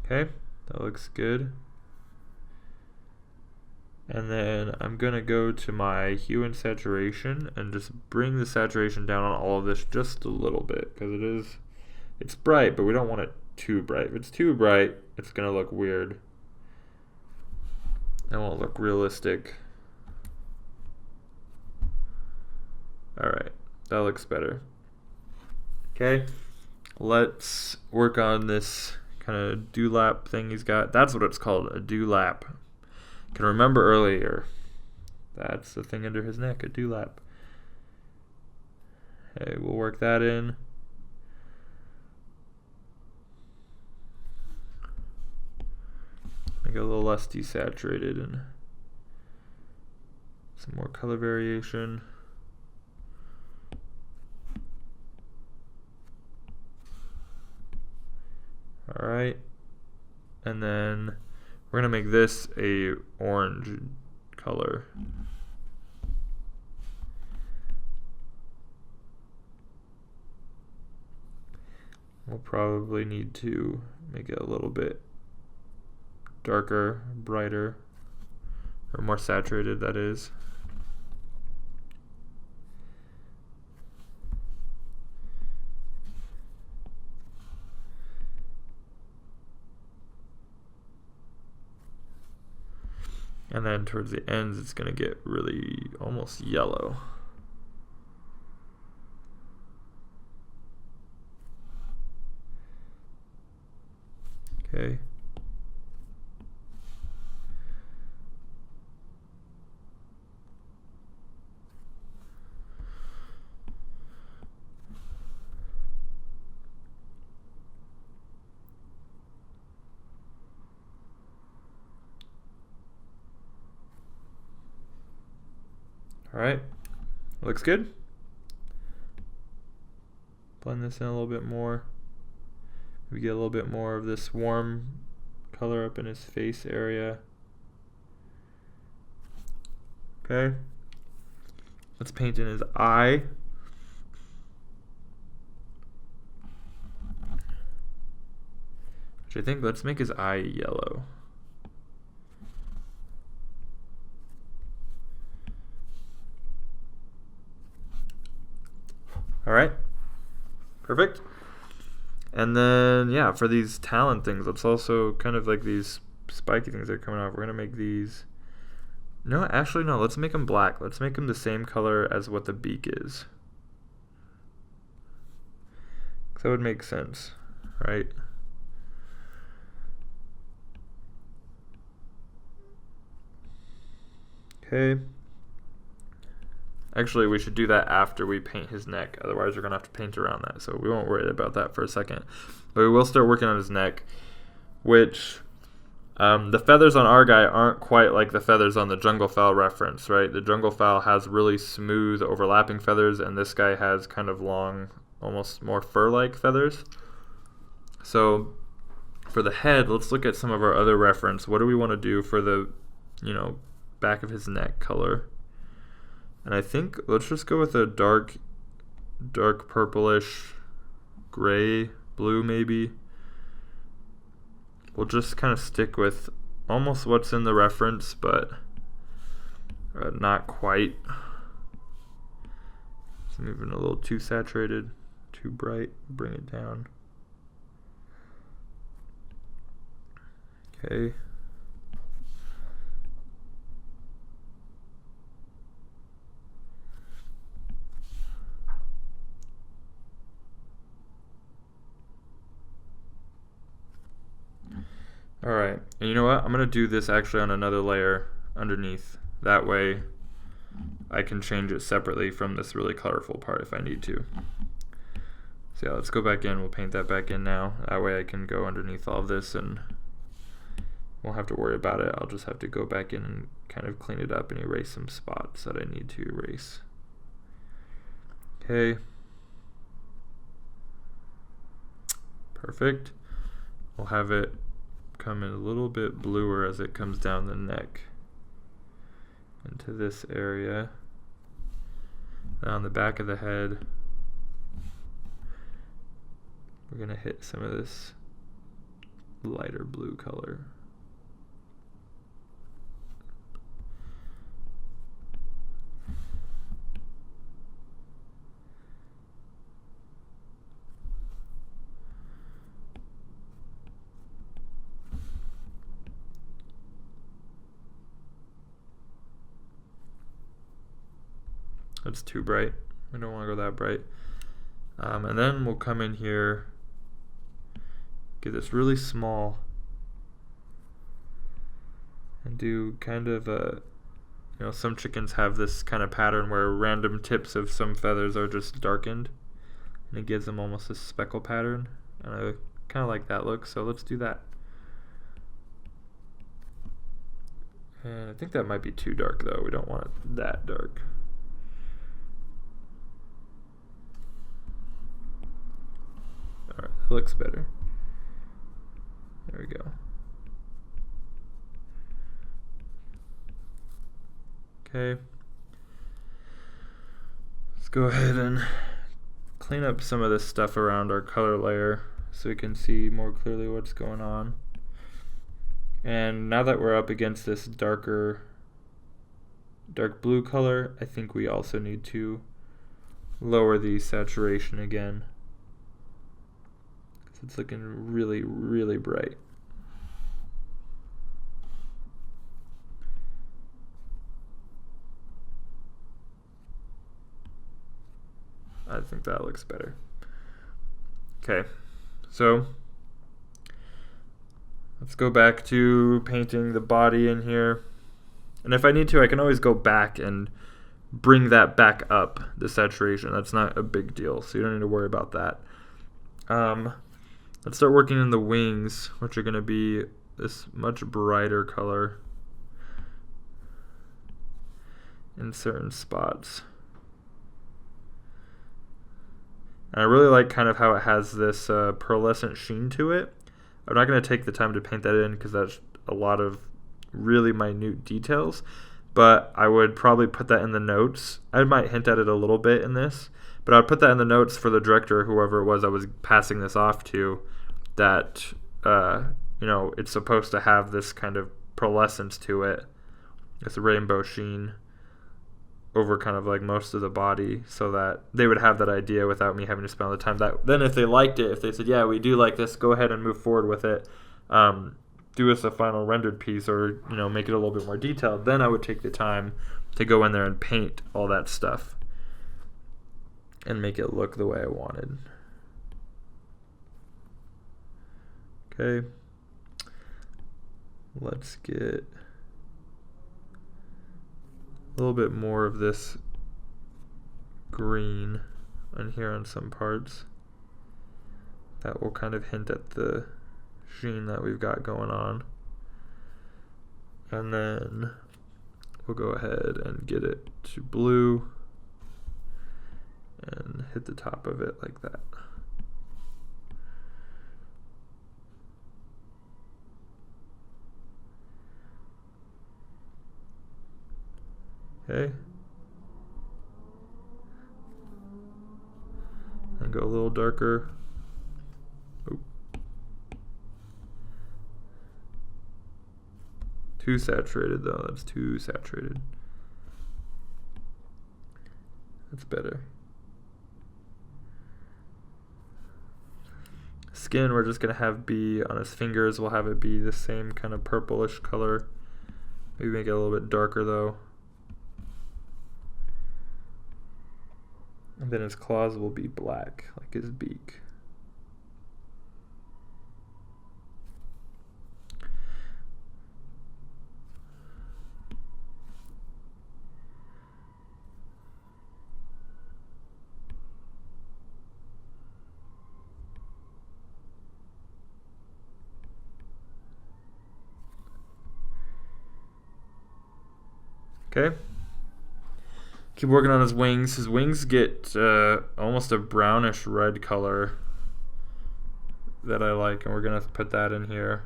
Okay, that looks good. And then I'm gonna go to my hue and saturation and just bring the saturation down on all of this just a little bit, because it's bright, but we don't want it too bright. If it's too bright, it's gonna look weird. It won't look realistic. Alright, that looks better. Okay, let's work on this kind of dewlap thing he's got. That's what it's called, a dewlap. Can remember earlier. That's the thing under his neck, a dewlap. Okay, we'll work that in. Make it a little less desaturated and some more color variation. Alright, and then we're gonna make this a orange color. We'll probably need to make it a little bit darker, brighter, or more saturated, that is. And then towards the ends, it's going to get really almost yellow. Okay. Alright, looks good. Blend this in a little bit more. We get a little bit more of this warm color up in his face area. Okay. Let's paint in his eye. Which I think, let's make his eye yellow. Alright, perfect. And then, yeah, for these talon things, let's also kind of like these spiky things that are coming off. We're going to make these, no, actually, no, let's make them black. Let's make them the same color as what the beak is. That would make sense, right? Okay. Actually, we should do that after we paint his neck. Otherwise, we're going to have to paint around that. So we won't worry about that for a second. But we will start working on his neck, which the feathers on our guy aren't quite like the feathers on the jungle fowl reference, right? The jungle fowl has really smooth overlapping feathers, and this guy has kind of long, almost more fur-like feathers. So for the head, let's look at some of our other reference. What do we want to do for the, back of his neck color? And I think let's just go with a dark purplish gray, blue maybe. We'll just kind of stick with almost what's in the reference, but not quite. It's moving a little too saturated, too bright, bring it down. Okay. Alright, and you know what? I'm going to do this actually on another layer underneath. That way I can change it separately from this really colorful part if I need to. So yeah, let's go back in. We'll paint that back in now. That way I can go underneath all of this and won't have to worry about it. I'll just have to go back in and kind of clean it up and erase some spots that I need to erase. Okay. Perfect. We'll have it come in a little bit bluer as it comes down the neck into this area. On the back of the head, we're going to hit some of this lighter blue color. That's too bright. We don't want to go that bright. And then we'll come in here, get this really small, and do kind of a, some chickens have this kind of pattern where random tips of some feathers are just darkened, and it gives them almost a speckle pattern. And I kind of like that look, so let's do that. And I think that might be too dark though. We don't want it that dark. Alright, that looks better. There we go. Okay. Let's go ahead and clean up some of this stuff around our color layer so we can see more clearly what's going on. And now that we're up against this dark blue color, I think we also need to lower the saturation again. It's looking really, really bright. I think that looks better. Okay, so let's go back to painting the body in here. And if I need to, I can always go back and bring that back up, the saturation. That's not a big deal, so you don't need to worry about that. Let's start working in the wings, which are going to be this much brighter color in certain spots. And I really like kind of how it has this pearlescent sheen to it. I'm not going to take the time to paint that in because that's a lot of really minute details, but I would probably put that in the notes. I might hint at it a little bit in this, but I'd put that in the notes for the director, whoever it was I was passing this off to, that it's supposed to have this kind of pearlescence to it, this rainbow sheen over kind of like most of the body, so that they would have that idea without me having to spend all the time. That then if they liked it, if they said, yeah, we do like this, go ahead and move forward with it, do us a final rendered piece, or make it a little bit more detailed, then I would take the time to go in there and paint all that stuff and make it look the way I wanted. Okay, let's get a little bit more of this green on here on some parts. That will kind of hint at the sheen that we've got going on. And then we'll go ahead and get it to blue and hit the top of it like that. Okay. And go a little darker. Oop. Too saturated though, that's too saturated. That's better. Skin we're just gonna have be on his fingers, we'll have it be the same kind of purplish color. Maybe make it a little bit darker though. And then his claws will be black, like his beak. Okay. Keep working on his wings. His wings get almost a brownish red color that I like, and we're gonna put that in here.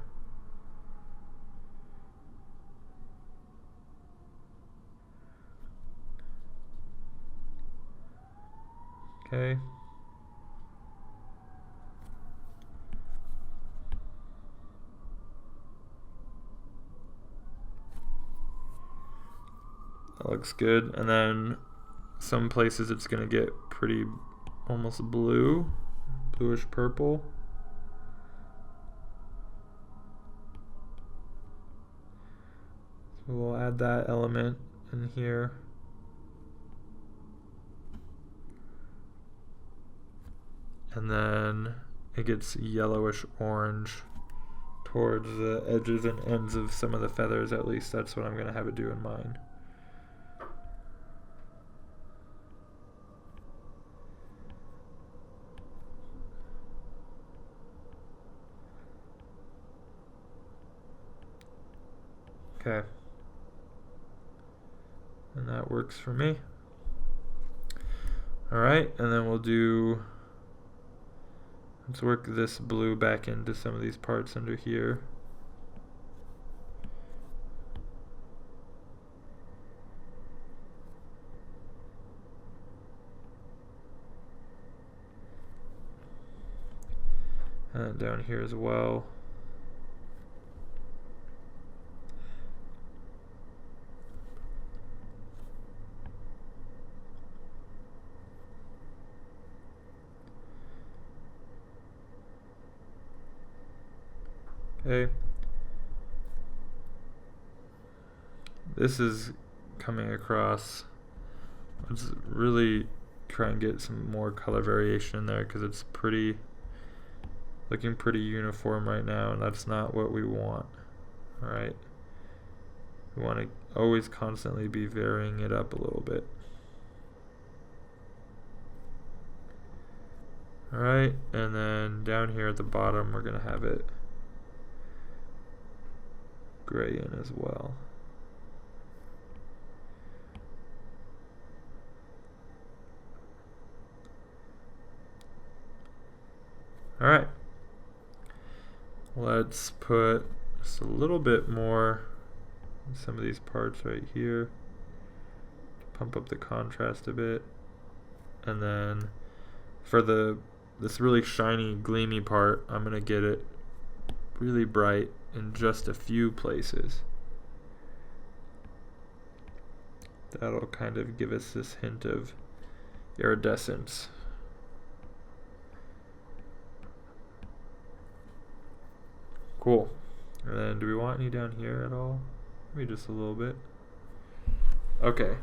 Okay. That looks good. And then some places it's gonna get pretty almost blue, bluish purple. So we'll add that element in here. And then it gets yellowish orange towards the edges and ends of some of the feathers. At least that's what I'm going to have it do in mine. Okay. And that works for me. Alright, and then we'll do, let's work this blue back into some of these parts under here. And down here as well. Okay. This is coming across. Let's really try and get some more color variation in there because it's looking pretty uniform right now, and that's not what we want. Alright. We want to always constantly be varying it up a little bit. Alright, and then down here at the bottom we're going to have it gray in as well. Alright. Let's put just a little bit more in some of these parts right here to pump up the contrast a bit. And then for this really shiny, gleamy part, I'm going to get it really bright in just a few places. That'll kind of give us this hint of iridescence. Cool. And then do we want any down here at all? Maybe just a little bit. Okay.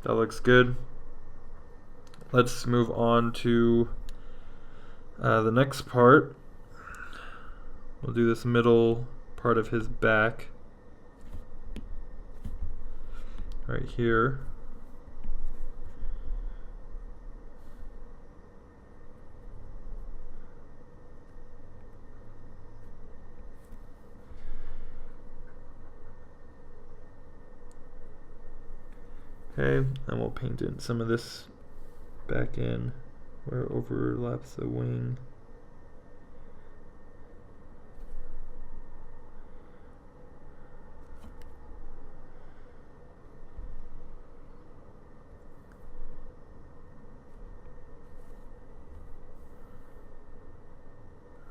That looks good. Let's move on to the next part. We'll do this middle part of his back right here. Okay, and we'll paint in some of this back in where it overlaps the wing.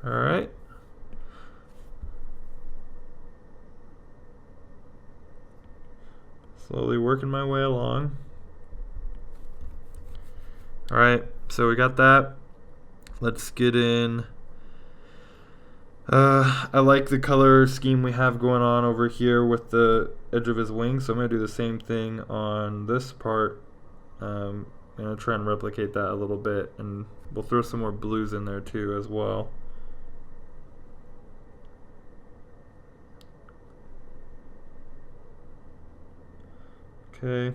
Alright. Slowly working my way along. Alright, so we got that. Let's get in. I like the color scheme we have going on over here with the edge of his wing, so I'm going to do the same thing on this part. I'm going to try and replicate that a little bit, and we'll throw some more blues in there too as well. Okay.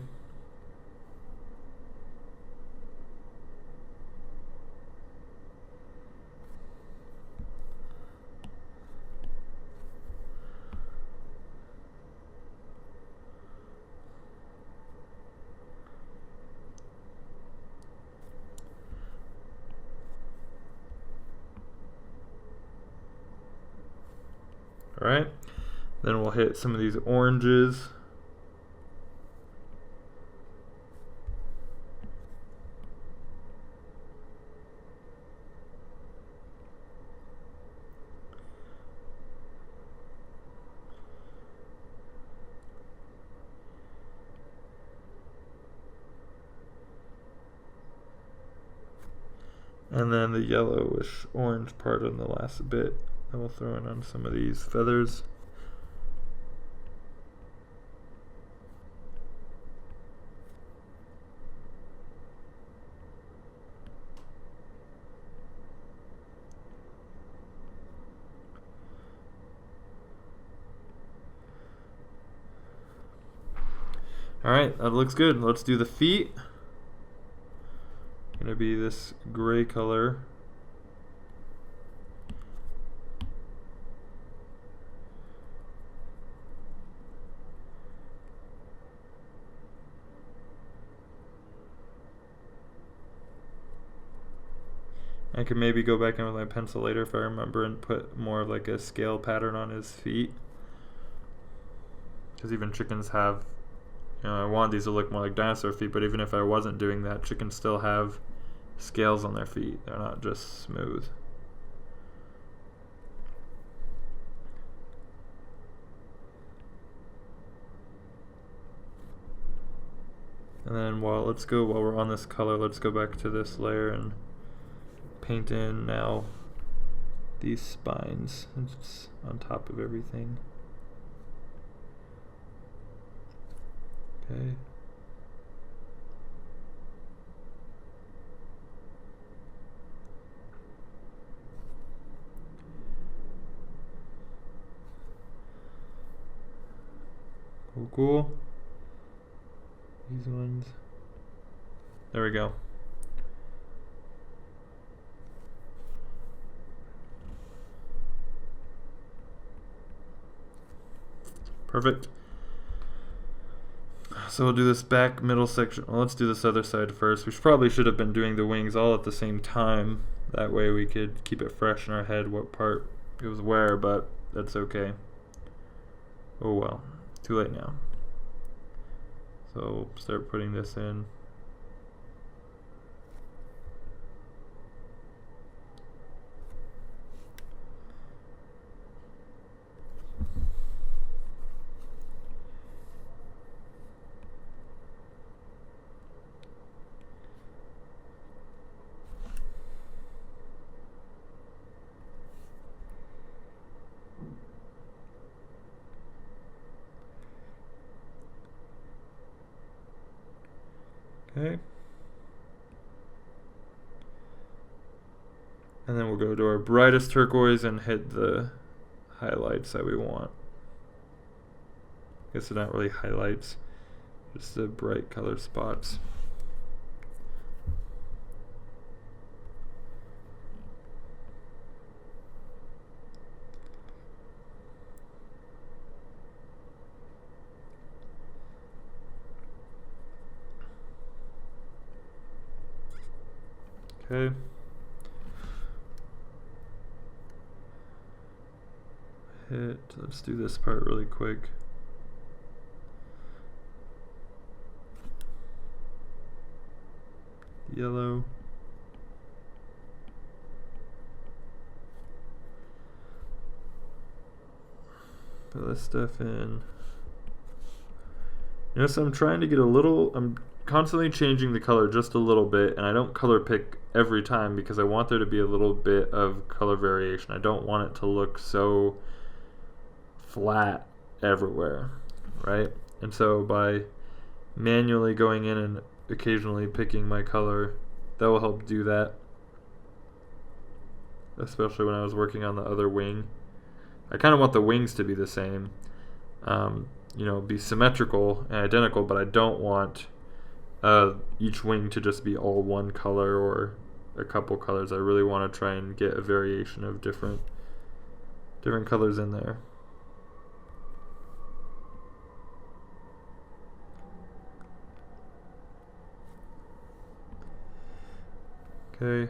Alright, then we'll hit some of these oranges. And then the yellowish orange part in the last bit. And we'll throw in on some of these feathers. Alright, that looks good. Let's do the feet. Gonna be this gray color. I could maybe go back in with my pencil later if I remember and put more of like a scale pattern on his feet. Because even chickens have, you know, I want these to look more like dinosaur feet, but even if I wasn't doing that, chickens still have scales on their feet. They're not just smooth. And then while we're on this color, let's go back to this layer and paint in now these spines. It's on top of everything. Okay. Cool. These ones. There we go. Perfect. So we'll do this back middle section. Well, let's do this other side first. We probably should have been doing the wings all at the same time. That way we could keep it fresh in our head what part goes where, but that's okay. Oh well. Too late now. So start putting this in. Okay. And then we'll go to our brightest turquoise and hit the highlights that we want. I guess they're not really highlights, just the bright color spots. Okay. Let's do this part really quick. Yellow. Put this stuff in. You know, so I'm trying to get I'm constantly changing the color just a little bit, and I don't color pick every time because I want there to be a little bit of color variation. I don't want it to look so flat everywhere, right? And so by manually going in and occasionally picking my color, that will help do that, especially when I was working on the other wing. I kind of want the wings to be the same, you know, be symmetrical and identical, but I don't want each wing to just be all one color or a couple colors. I really want to try and get a variation of different colors in there. Okay.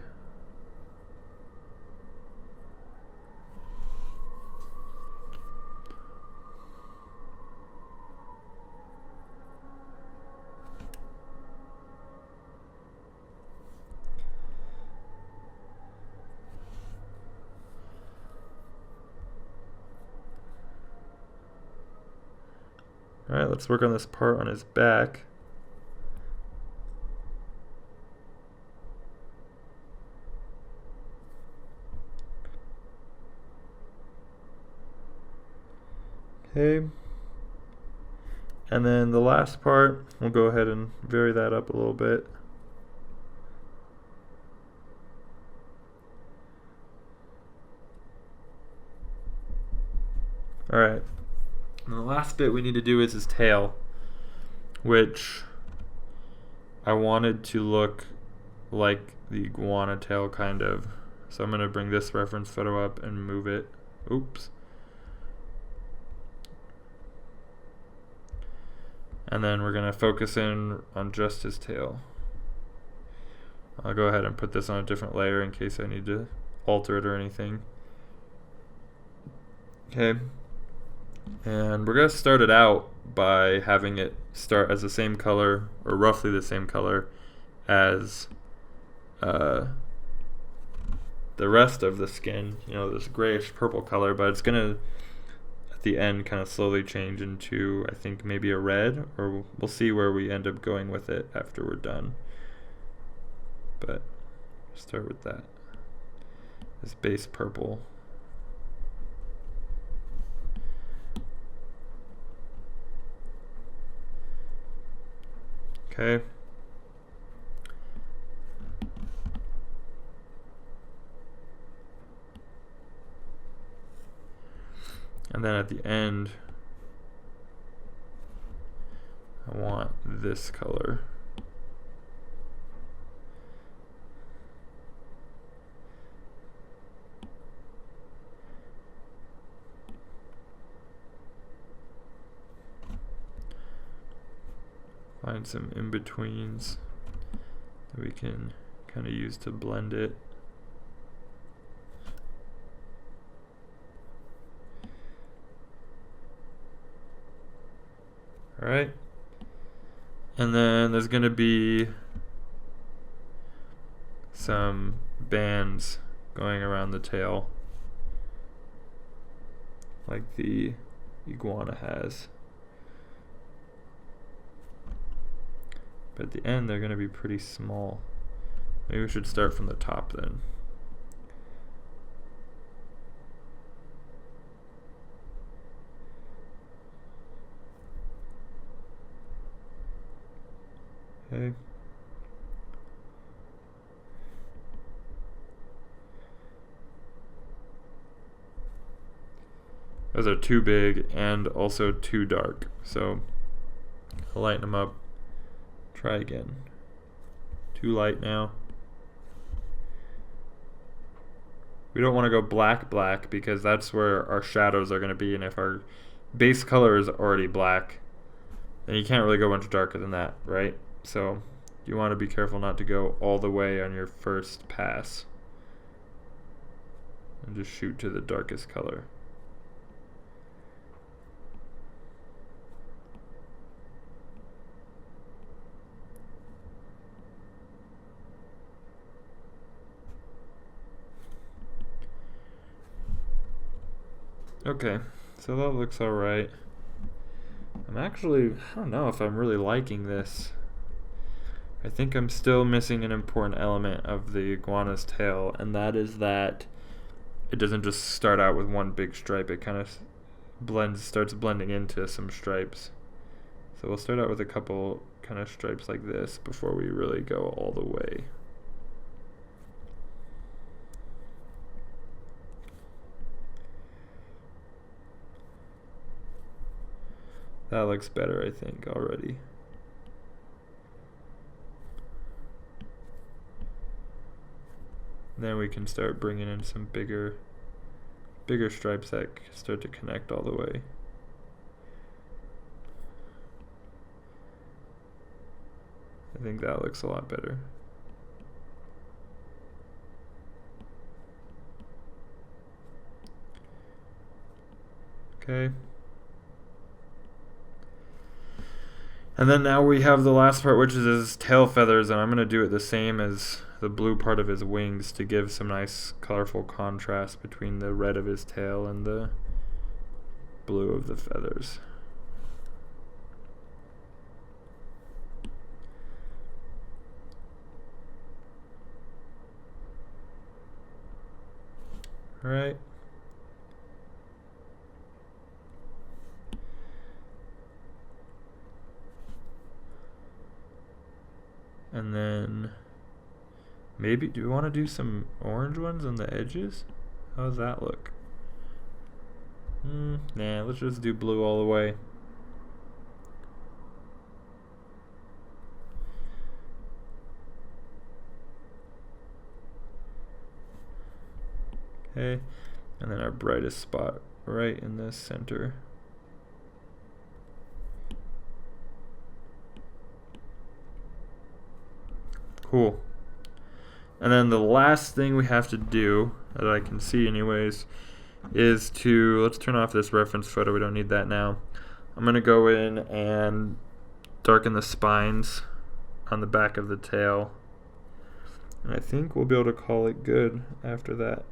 Alright, let's work on this part on his back. Okay. And then the last part, we'll go ahead and vary that up a little bit. Alright. And the last bit we need to do is his tail, which I wanted to look like the iguana tail, kind of. So I'm going to bring this reference photo up and move it. Oops. And then we're going to focus in on just his tail. I'll go ahead and put this on a different layer in case I need to alter it or anything. Okay. And we're going to start it out by having it start as the same color, or roughly the same color, as the rest of the skin. You know, this grayish purple color, but it's going to, at the end, kind of slowly change into, I think, maybe a red, or we'll see where we end up going with it after we're done. But start with that. This base purple. Okay. And then at the end, I want this color. Find some in-betweens that we can kind of use to blend it. Alright. And then there's going to be some bands going around the tail, like the iguana has. But at the end, they're going to be pretty small. Maybe we should start from the top then. Okay. Those are too big and also too dark. So I'll lighten them up. Try again. Too light now. We don't want to go black because that's where our shadows are going to be, and if our base color is already black, then you can't really go much darker than that, right? So you want to be careful not to go all the way on your first pass and just shoot to the darkest color. Okay, so that looks alright. I don't know if I'm really liking this. I think I'm still missing an important element of the iguana's tail, and that is that it doesn't just start out with one big stripe. It kind of starts blending into some stripes. So we'll start out with a couple kind of stripes like this before we really go all the way. That looks better, I think, already. Then we can start bringing in some bigger stripes that start to connect all the way. I think that looks a lot better. Okay. And then now we have the last part, which is his tail feathers, and I'm going to do it the same as the blue part of his wings to give some nice colorful contrast between the red of his tail and the blue of the feathers. right? And then maybe, do we want to do some orange ones on the edges? How does that look? Nah, let's just do blue all the way. Okay, and then our brightest spot right in the center. Cool. And then the last thing we have to do, that I can see anyways, is to, let's turn off this reference photo, we don't need that now. I'm going to go in and darken the spines on the back of the tail. And I think we'll be able to call it good after that.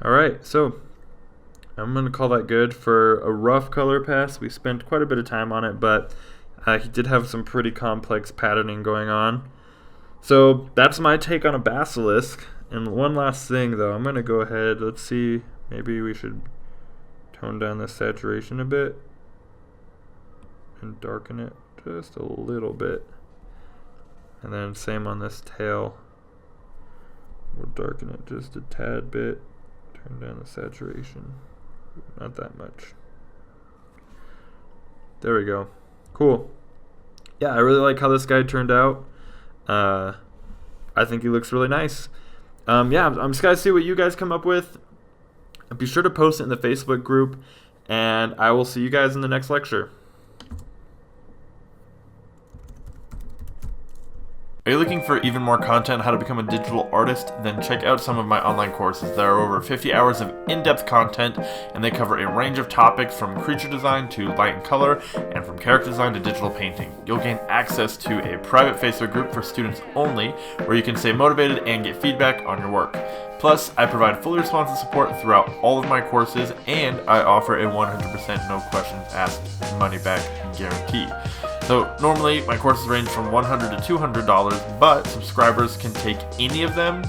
Alright, so I'm going to call that good for a rough color pass. We spent quite a bit of time on it, but he did have some pretty complex patterning going on. So that's my take on a basilisk. And one last thing though, I'm going to go ahead, let's see, maybe we should tone down the saturation a bit and darken it just a little bit. And then same on this tail. We'll darken it just a tad bit. Turn down the saturation. Not that much. There we go. Cool. Yeah, I really like how this guy turned out. I think he looks really nice. Yeah, I'm just going to see what you guys come up with. Be sure to post it in the Facebook group, and I will see you guys in the next lecture. Are you looking for even more content on how to become a digital artist? Then check out some of my online courses. There are over 50 hours of in-depth content, and they cover a range of topics from creature design to light and color, and from character design to digital painting. You'll gain access to a private Facebook group for students only, where you can stay motivated and get feedback on your work. Plus, I provide fully responsive support throughout all of my courses, and I offer a 100% no questions asked money back guarantee. So normally my courses range from $100 to $200, but subscribers can take any of them,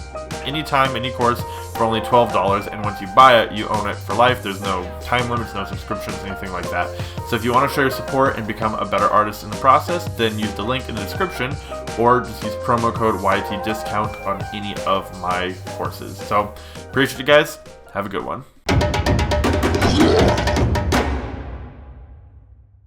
anytime, any course, for only $12. And once you buy it, you own it for life. There's no time limits, no subscriptions, anything like that. So if you want to show your support and become a better artist in the process, then use the link in the description, or just use promo code YT discount on any of my courses. So appreciate you guys. Have a good one.